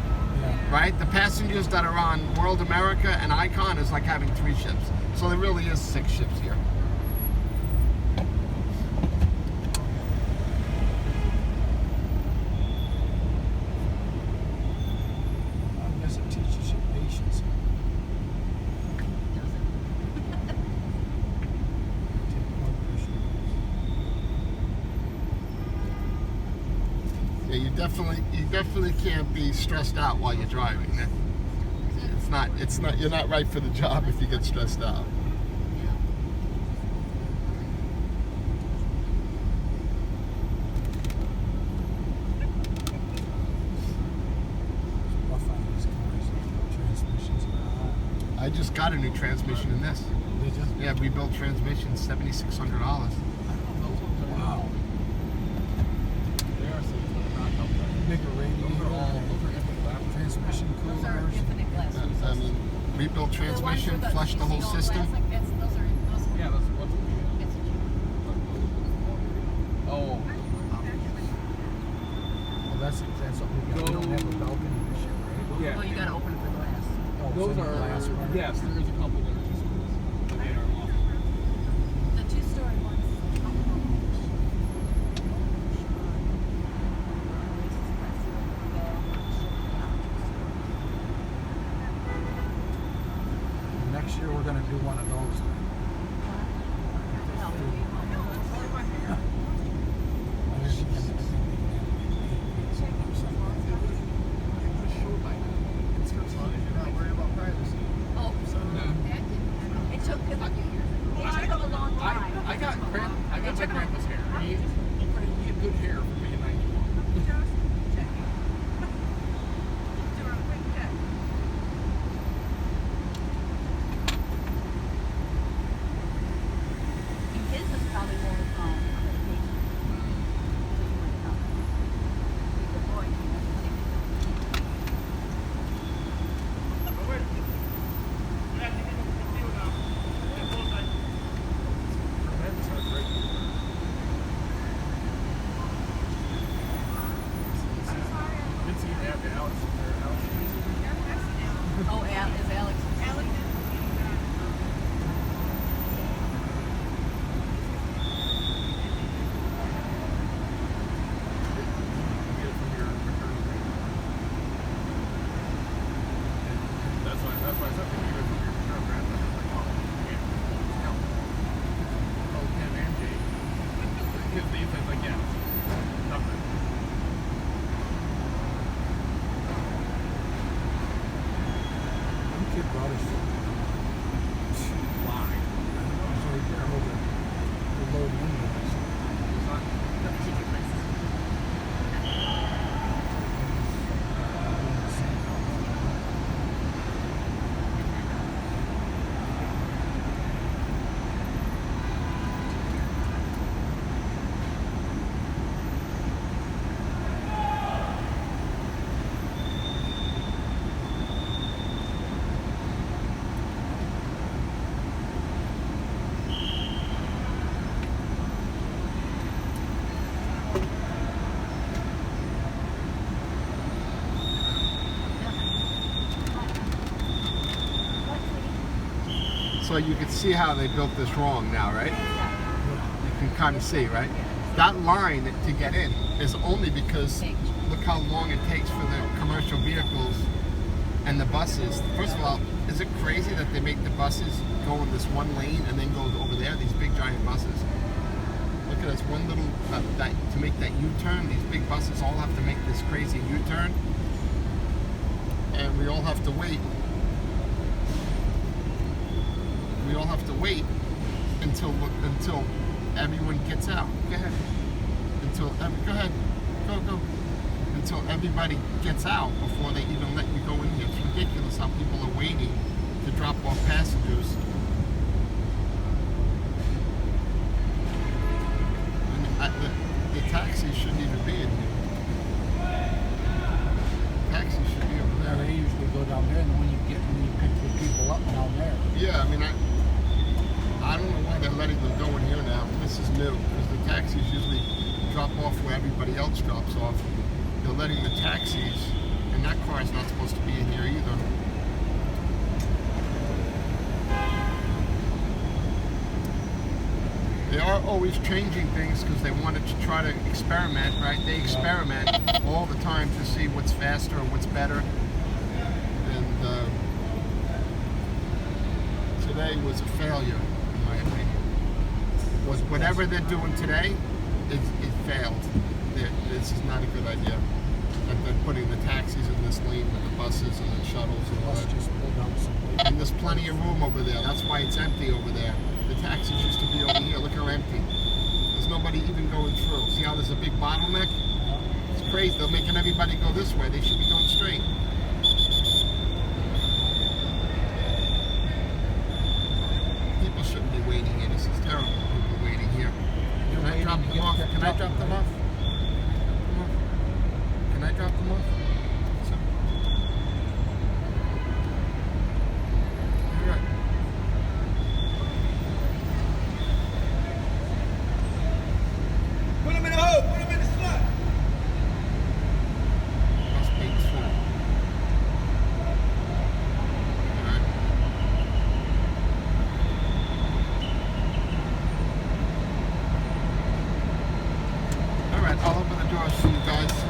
right? The passengers that are on World America and Icon is like having 3 ships. So there really is 6 ships here. I guess it teaches you patience. Yeah, you definitely can't be stressed out while you're driving. You're not right for the job if you get stressed out. I just got a new transmission in this. Did you? Yeah, rebuilt transmission, $7,600. Wow. Bigger radiator, transmission Those are coolers. infinite glasses. I mean, rebuilt transmission, flushed the whole system. Those are Yeah, those are what's Oh. Well, that's something we don't have a balcony this year, right? yeah. Well, you gotta open it for glass. Oh, Those it's in the are glass part. yes, there is a couple that are two stories. But they are off. The two-story ones. Next year we're gonna do one of those. It took a long time. I got my grandpa's hair. He had good hair for being 91. His was probably more the boy. Oh, is Alex? That's why I said to you from your return grandpa. Oh, Ken and Jake. Because these things like, yeah, nothing. Some kid brought us Why? so he could hold the load windows. It's not, that's such a big So you can see how they built this wrong now, right? You can kind of see, right? That line to get in is only because look how long it takes for the commercial vehicles and the buses. First of all, is it crazy that they make the buses go in this one lane and then go over there, these big giant buses? Look at this one little, to make that U-turn, these big buses all have to make this crazy U-turn. And we all have to wait. We all have to wait until everyone gets out. Go ahead. Go ahead. Go. Until everybody gets out before they even let you go in here. It's ridiculous how people are waiting to drop off passengers. And the taxis shouldn't even be in here. Taxis should be over there. They usually go down there, and when you pick the people up down there. Yeah, I mean, I don't know why they're letting them go in here now. This is new, because the taxis usually drop off where everybody else drops off. They're letting the taxis, and that car is not supposed to be in here either. They are always changing things because they wanted to try to experiment, right? They experiment all the time to see what's faster or what's better. And today was a failure, in my opinion. Whatever they're doing today, it failed. This is not a good idea. That they're putting the taxis in this lane with the buses and the shuttles and all Let's that. just pull down some. And there's plenty of room over there. That's why it's empty over there. The taxis used to be over here. Look how empty. There's nobody even going through. See how there's a big bottleneck? It's crazy. They're making everybody go this way. They should be going straight. People shouldn't be waiting here. This is terrible. People waiting here. Can I drop them off? Can I drop them off? Can I drop them off? See you guys.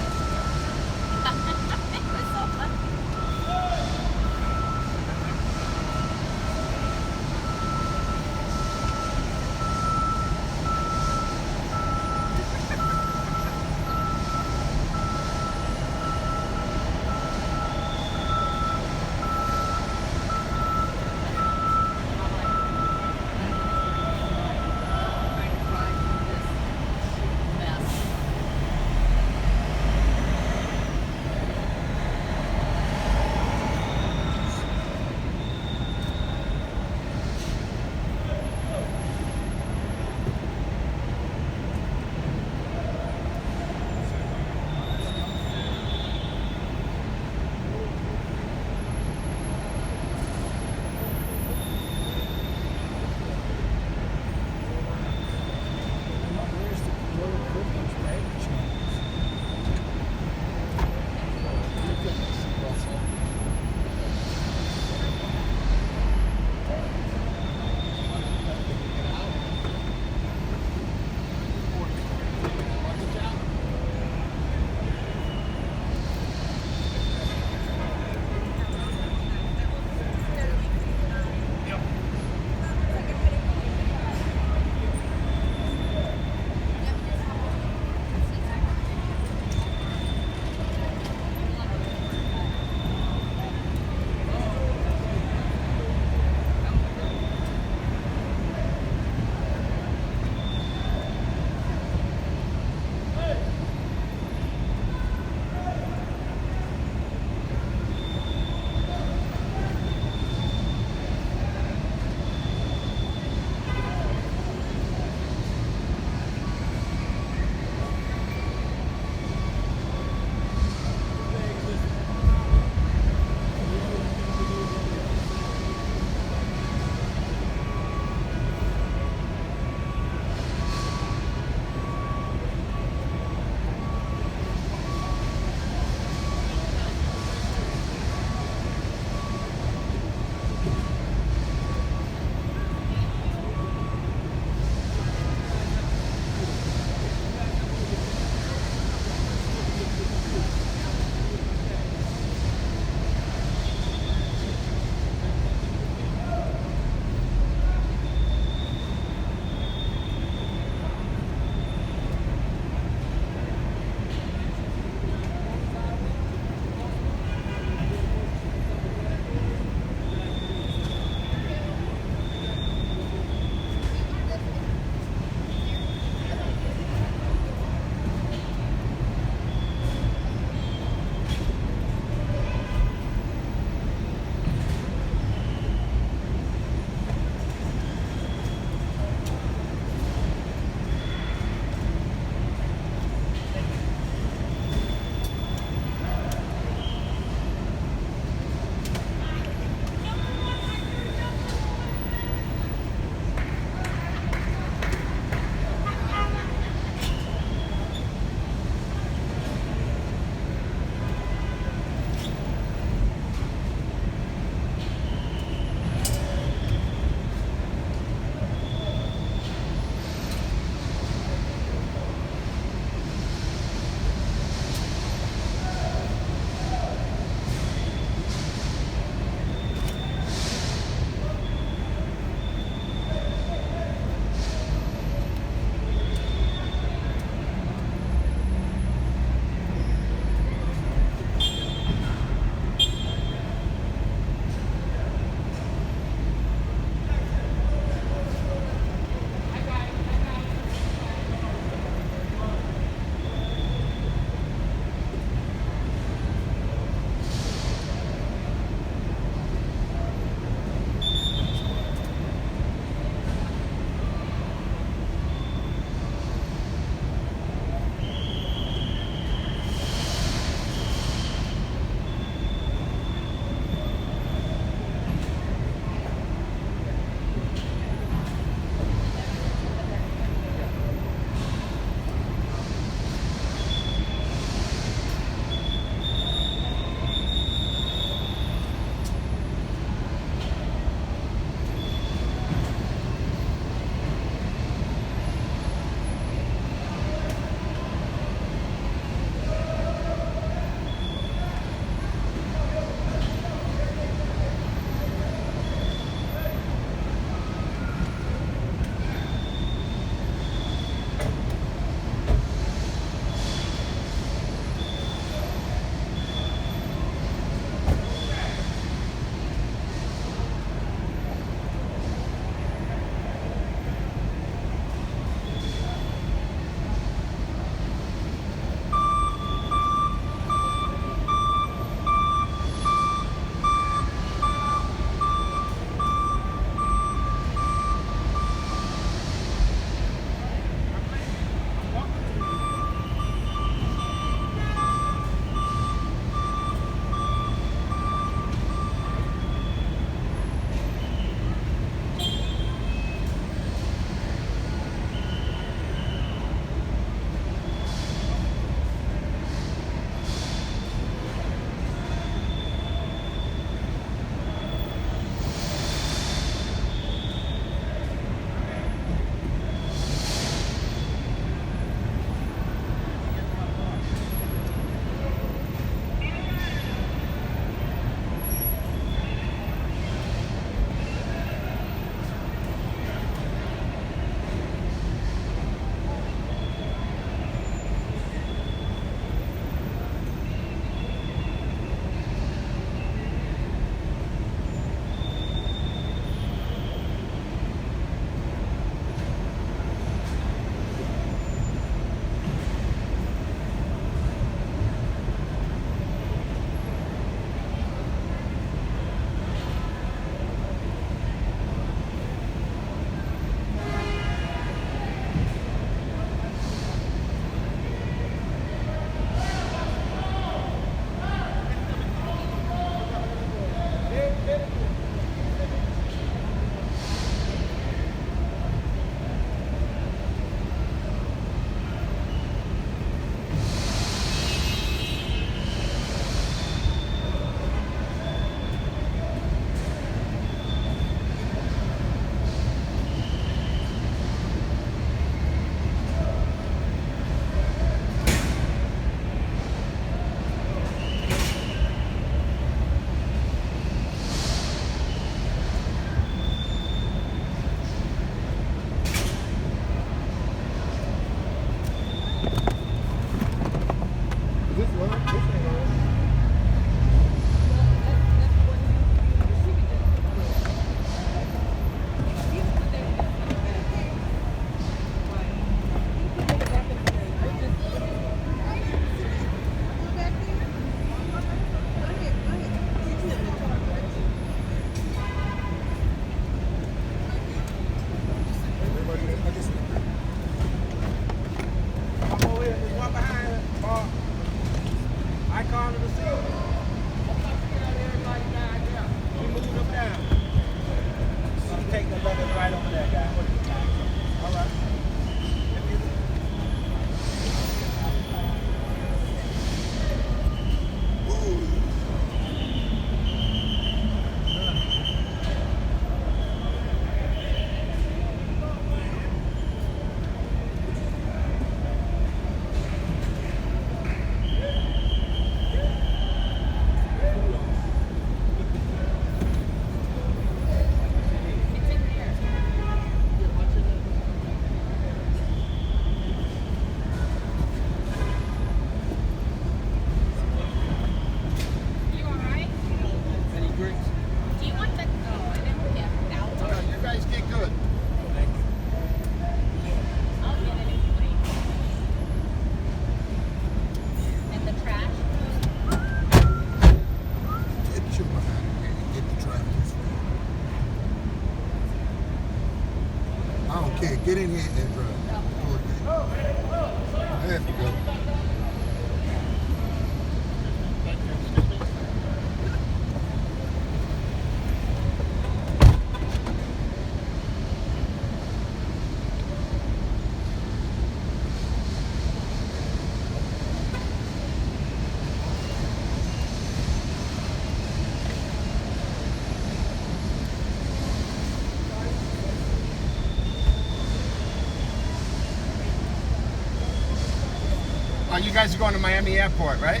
You guys are going to Miami Airport, right?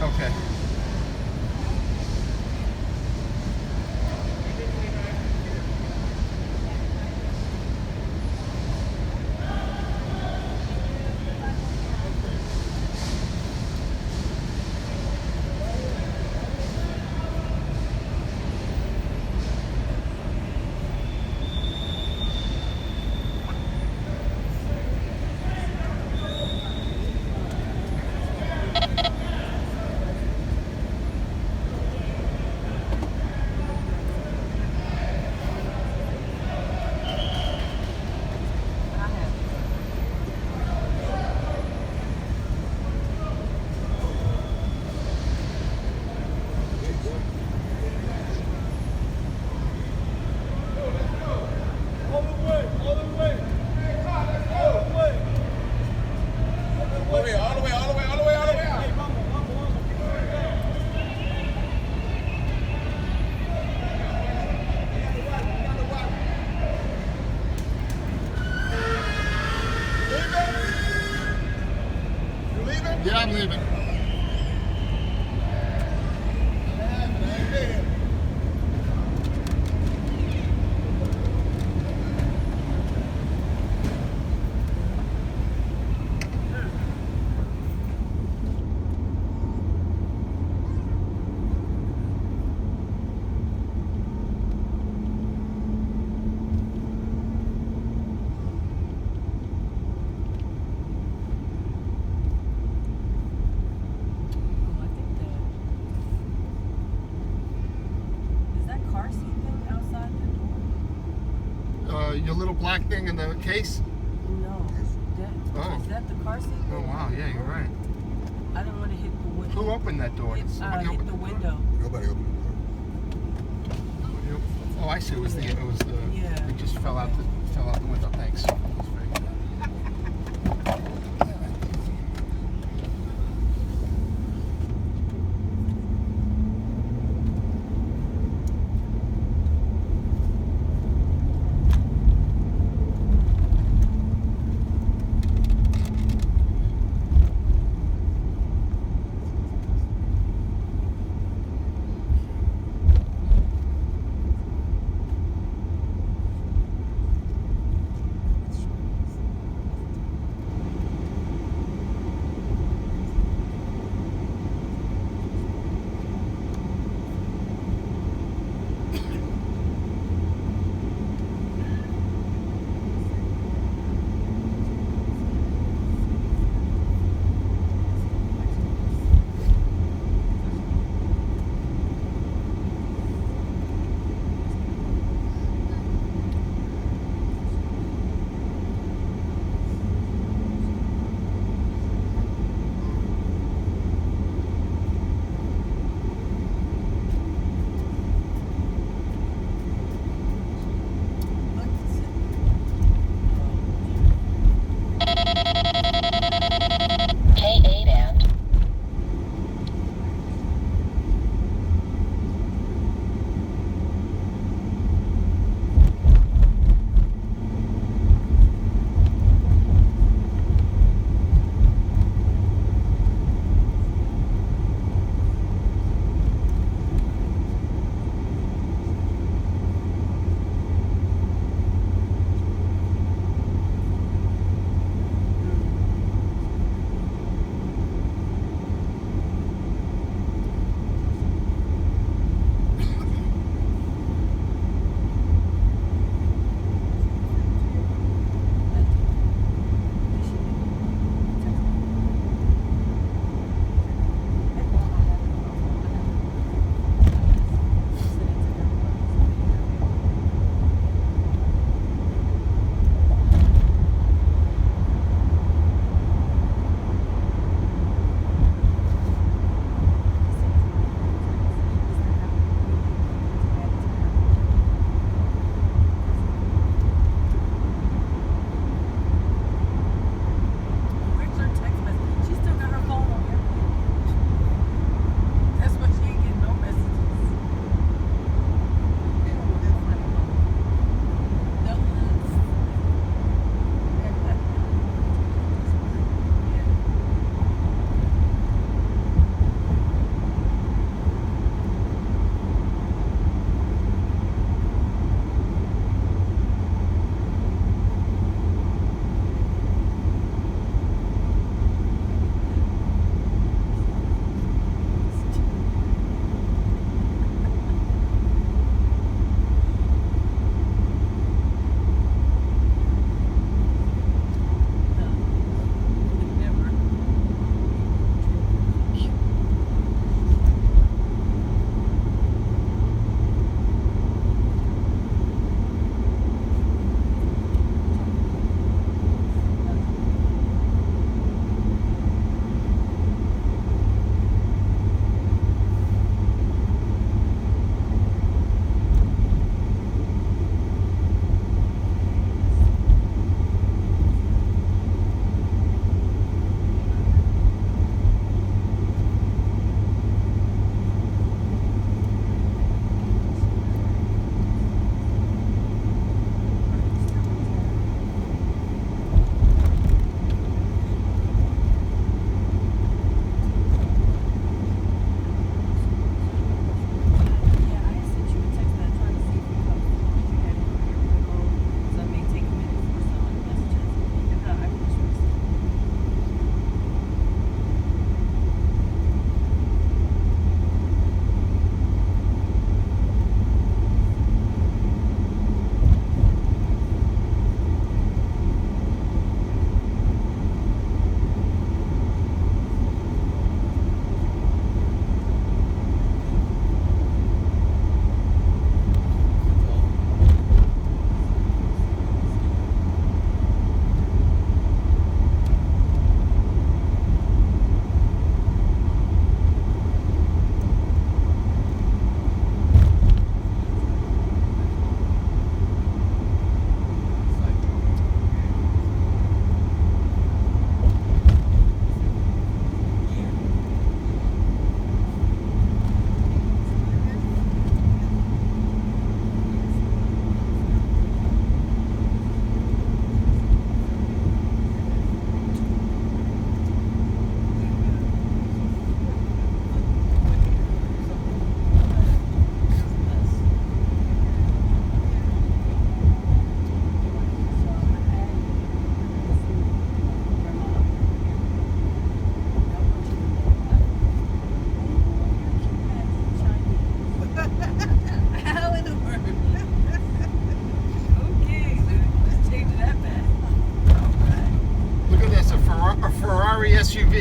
Okay. Yeah, I'm leaving. Your little black thing in the case? No. Oh. Is that the car seat? Oh, wow. Yeah, you're right. I didn't want to hit the window. Who opened that door? Somebody Hit opened the window. Nobody opened Oh, I see. It was the. Yeah. It just fell out the window. Thanks. That's very good.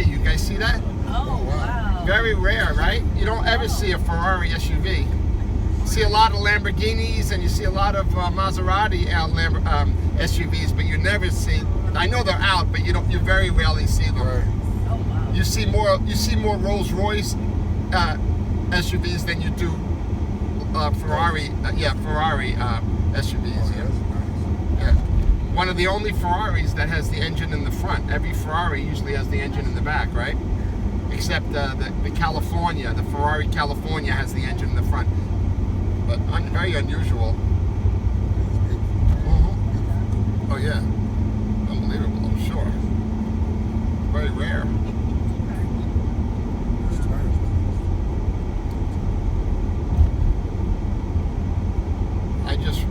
SUV. You guys see that? Oh, wow. Very rare, right? You don't ever see a Ferrari SUV. You see a lot of Lamborghinis and you see a lot of Maserati SUVs, but you never see. I know they're out, but you very rarely see them. Oh, wow. You see more Rolls Royce SUVs than you do Ferrari. Ferrari SUVs. Yeah. One of the only Ferraris that has the engine in the front. Every Ferrari usually has the engine in the back, right? Except the California, the Ferrari California has the engine in the front. But very unusual. Oh yeah, unbelievable. I'm sure. Very rare. I just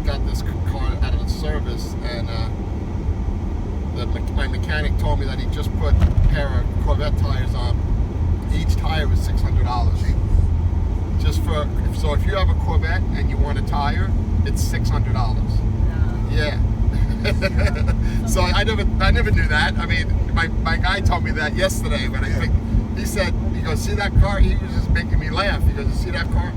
got this car out of the service, and my mechanic told me that he just put a pair of Corvette tires on. Each tire was $600. So if you have a Corvette and you want a tire, it's $600. Yeah. So I never knew that. I mean, my guy told me that yesterday when he goes, see that car? He was just making me laugh. He goes, you see that car?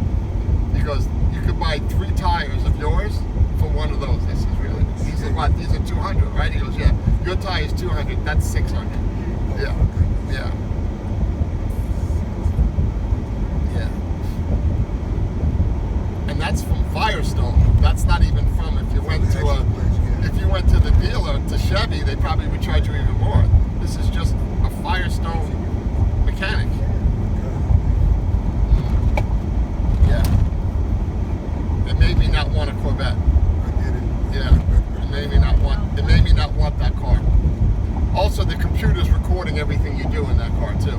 He goes, you could buy 3 tires of yours for one of those. I said, really? He said, what? These are 200, right? He goes, yeah. Your tire is 200. That's 600. Yeah. Yeah. And that's from Firestone. That's not even from if you went to the dealer to Chevy, they probably would charge you even more. This is just a Firestone mechanic. Yeah. It made me not want a Corvette. Yeah. It made me not want that car. Also, the computer's recording everything you do in that car too.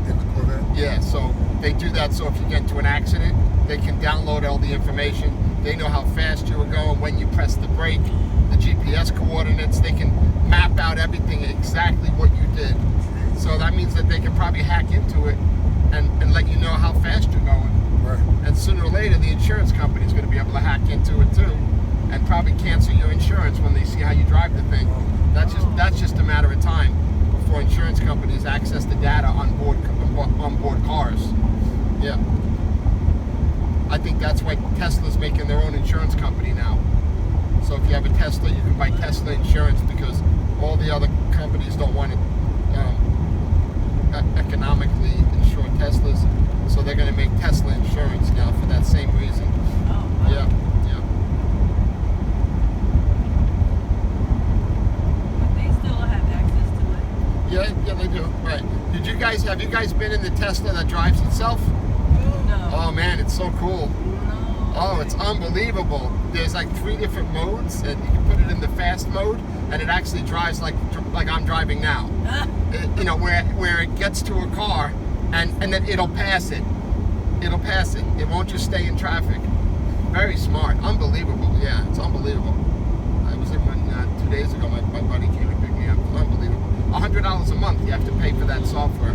In the Corvette? Yeah, so they do that so if you get into an accident, they can download all the information. They know how fast you were going, when you pressed the brake, the GPS coordinates. They can map out everything, exactly what you did. So that means that they can probably hack into it and let you know how fast you're going. Right. And sooner or later, the insurance company is going to be able to hack into it too, and probably cancel your insurance when they see how you drive the thing. That's just a matter of time before insurance companies access the data on board cars. Yeah. I think that's why Tesla's making their own insurance company now. So if you have a Tesla, you can buy Tesla insurance because all the other companies don't want to economically insure Teslas. So they're going to make Tesla insurance now for that same reason. Yeah, yeah. But they still have access to it. Yeah, they do. Right. Have you guys been in the Tesla that drives itself? No. Oh man, it's so cool. No. Oh, it's unbelievable. There's like 3 different modes, and you can put it in the fast mode, and it actually drives like I'm driving now. Where it gets to a car, and then it'll pass it. It'll pass it. It won't just stay in traffic. Very smart. Unbelievable. Yeah, it's unbelievable. I was in one 2 days ago. My buddy came and picked me up. Unbelievable. $100 a month you have to pay for that software.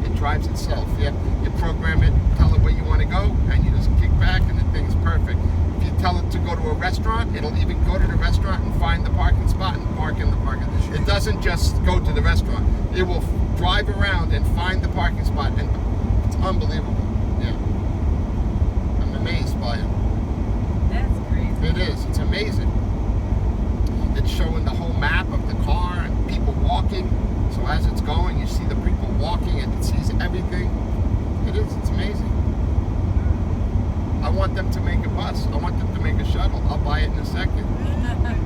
It drives itself. You program it, tell it where you want to go, and you just kick back, and the thing's perfect. If you tell it to go to a restaurant, it'll even go to the restaurant and find the parking spot and park in the parking. It doesn't just go to the restaurant. It will drive around and find the parking spot, and it's unbelievable. Yeah. I'm amazed by it. That's crazy. It is. It's amazing. It's showing the whole map of the car and people walking. So as it's going, you see the people walking and it sees everything. It is. It's amazing. I want them to make a bus. I want them to make a shuttle. I'll buy it in a second.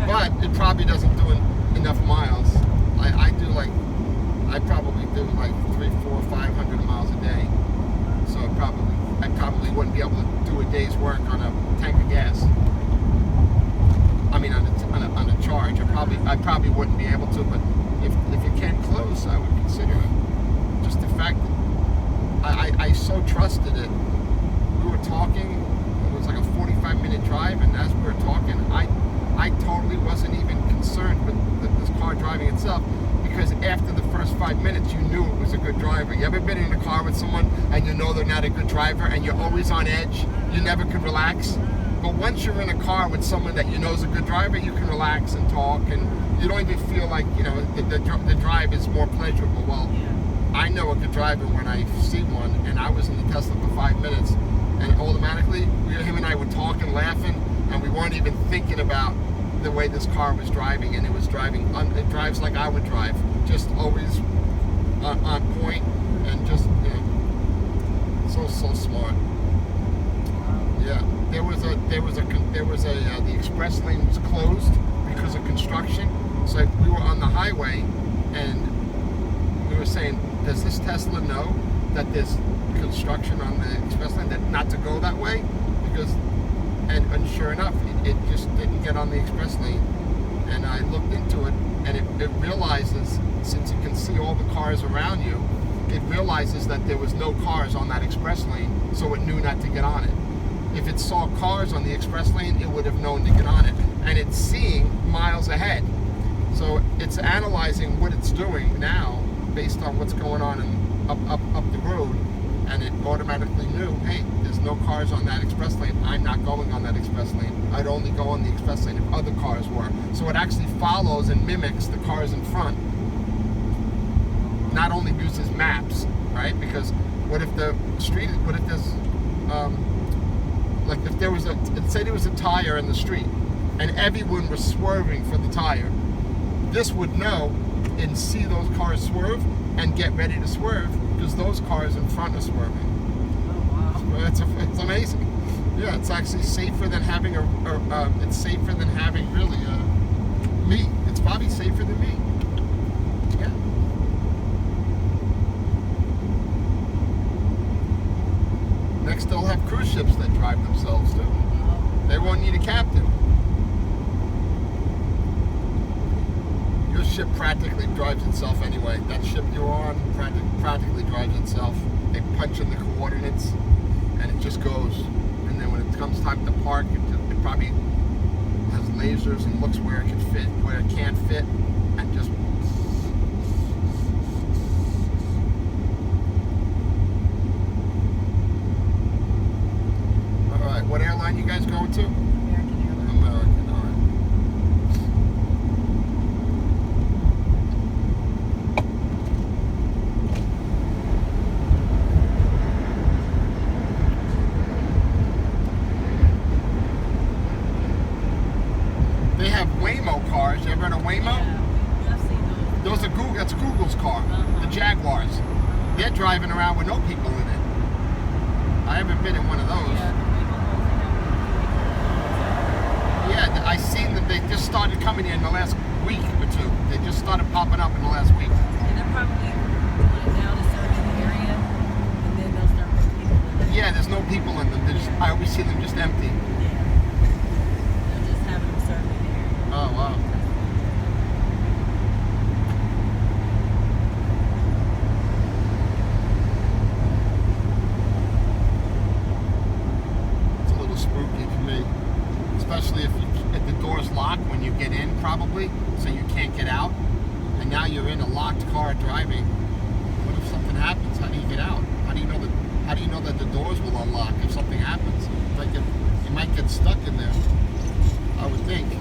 But it probably doesn't do enough miles. I probably do like 300, 400, 500 miles a day. So I probably wouldn't be able to do a day's work on a tank of gas. I mean, on a charge. I probably wouldn't be able to, but if it came close, I would consider it. Just the fact that I so trusted it. We were talking. It was like a 45-minute drive, and as we were talking, I totally wasn't even concerned with this car driving itself, because after the first 5 minutes, you knew it was a good driver. You ever been in a car with someone and you know they're not a good driver, and you're always on edge? You never could relax. But once you're in a car with someone that you know is a good driver, you can relax and talk and you don't even feel like, you know, the drive is more pleasurable. Well, I know a good driver when I see one, and I was in the Tesla for 5 minutes, and automatically, him and I were talking, laughing, and we weren't even thinking about the way this car was driving, and it was driving, it drives like I would drive, just always on point, and just, you know, so smart. Yeah, the express lane was closed because of construction, so we were on the highway, and we were saying, does this Tesla know that there's construction on the express lane, that not to go that way? Because, and sure enough, it just didn't get on the express lane. And I looked into it, and it realizes, since it can see all the cars around you, it realizes that there was no cars on that express lane, so it knew not to get on it. If it saw cars on the express lane, it would have known to get on it. And it's seeing miles ahead. So it's analyzing what it's doing now based on what's going on up the road, and it automatically knew, hey, there's no cars on that express lane. I'm not going on that express lane. I'd only go on the express lane if other cars were. So it actually follows and mimics the cars in front. Not only uses maps, right? Because what if the street, what if there's, like if there was say there was a tire in the street and everyone was swerving for the tire, this would know and see those cars swerve and get ready to swerve because those cars in front are swerving. Oh, wow. It's amazing. Yeah, it's actually safer than having it's safer than having really me. It's probably safer than me. Yeah. Next, they'll have cruise ships that drive themselves too. They won't need a captain. Your ship practically drives itself anyway. That ship you're on practically drives itself. They punch in the coordinates, and it just goes. And then when it comes time to park, it probably has lasers and looks where it can fit, where it can't fit, and just. All right, what airline you guys going to? American Airlines. American, all right. They have Waymo cars. You ever heard of Waymo? Yeah, I've seen those. Those are Google. That's Google's car. The Jaguars. They're driving around with no people in it. I haven't been in one of those. Yeah, I seen them. They just started coming in the last week or two. They just started popping up in the last week. And they're probably doing it now to serve the area, and then they'll start putting people in there. Yeah, there's no people in them. I always see them just empty. Yeah. They'll just have them serving the area. Oh, wow. It's a little spooky to me. Especially if the door's locked when you get in, probably, so you can't get out. And now you're in a locked car driving. What if something happens? How do you get out? How do you know that the doors will unlock if something happens? You might get stuck in there. I would think.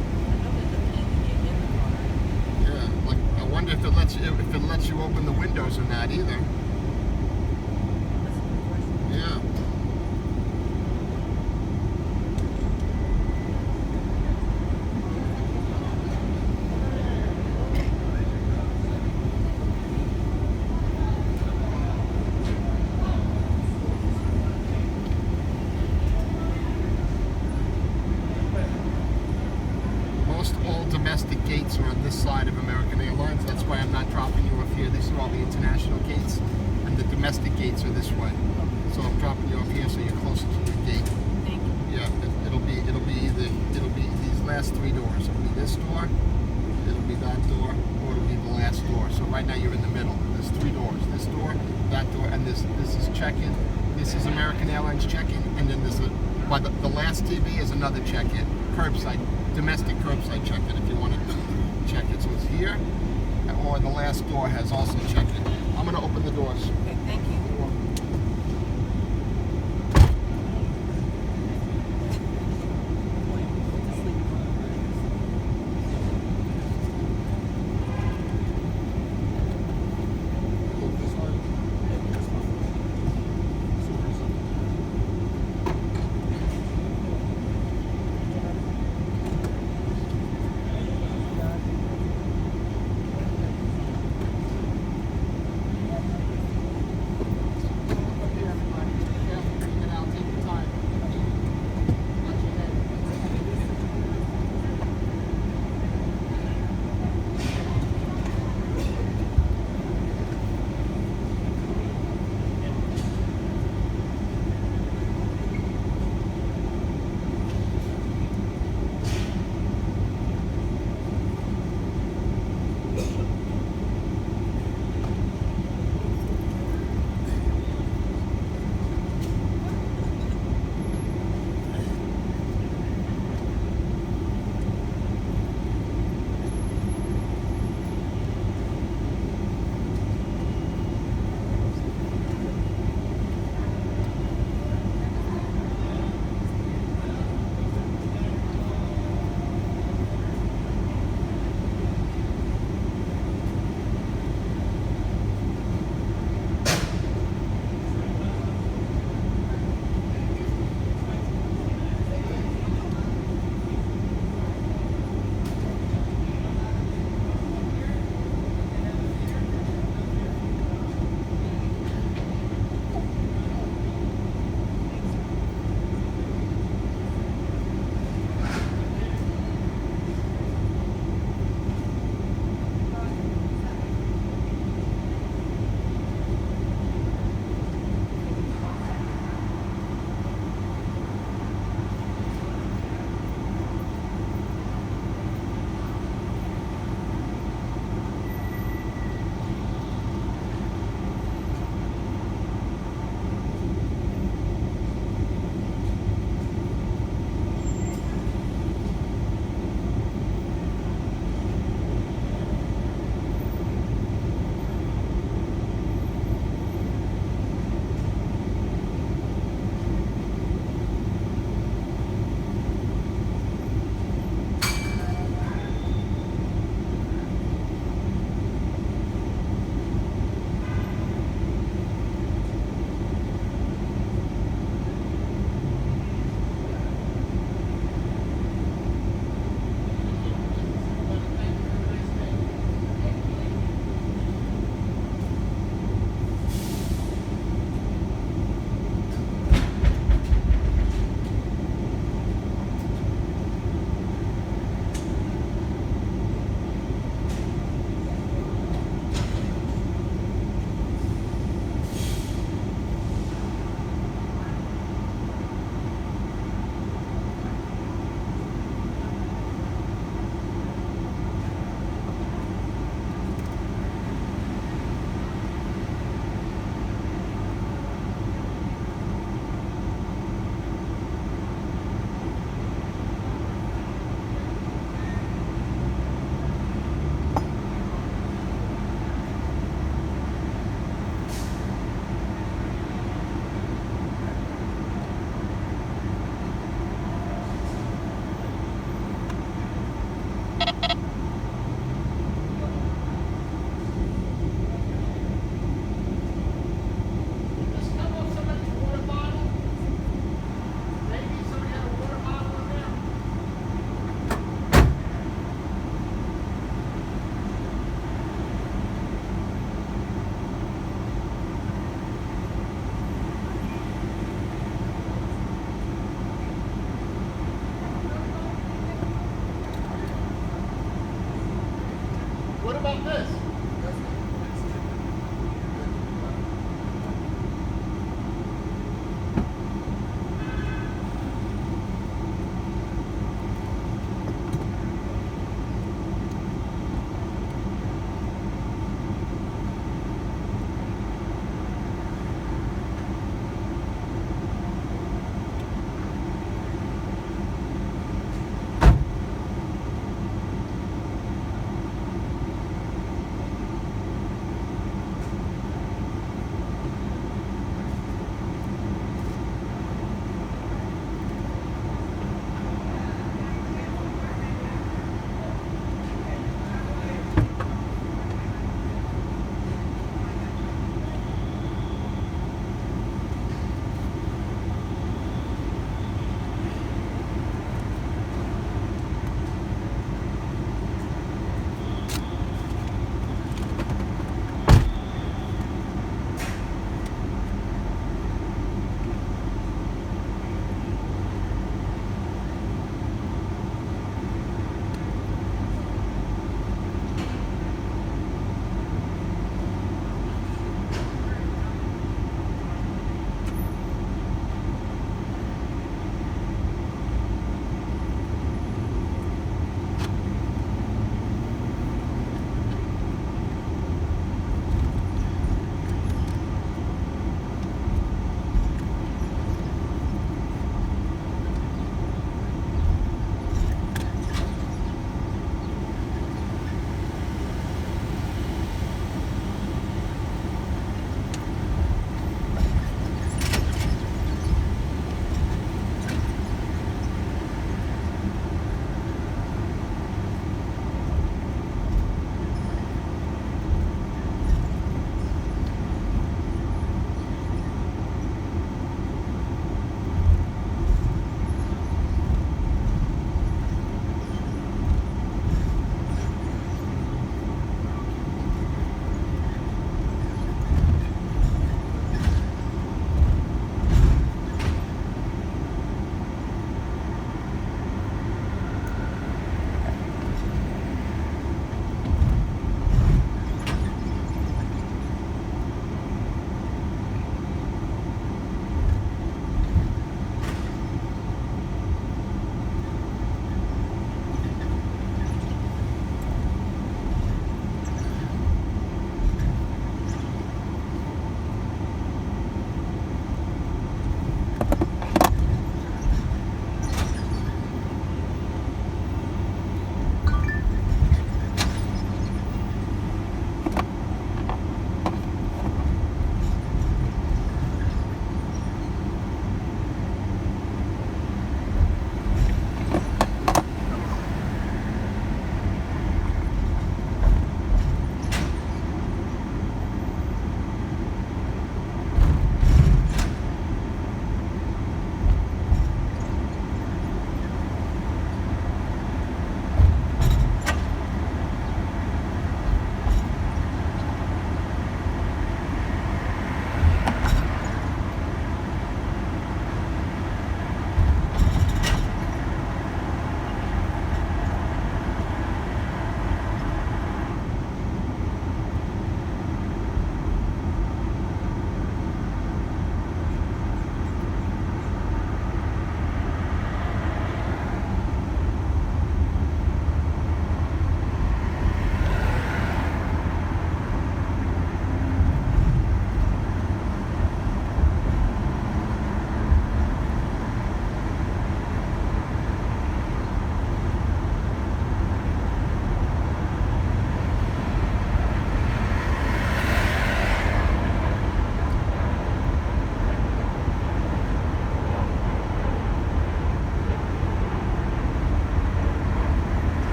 Yeah, like I wonder if it lets you open the windows or not either. Yeah. All domestic gates are on this side of American Airlines. That's why I'm not dropping you off here. These are all the international gates, and the domestic gates are this way. So I'm dropping you off here so you're closer to your gate. Thank you. Yeah, it'll be these last three doors. It'll be this door, it'll be that door, or it'll be the last door. So right now you're in the middle. There's three doors. This door, that door, and this is check-in. This is American Airlines check-in, and then there's the last TV is another check-in. Curbside. Domestic curbside check-in if you want to check it. So it's here, or the last door has also check-in. I'm going to open the doors. Okay, thank you.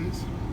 Americans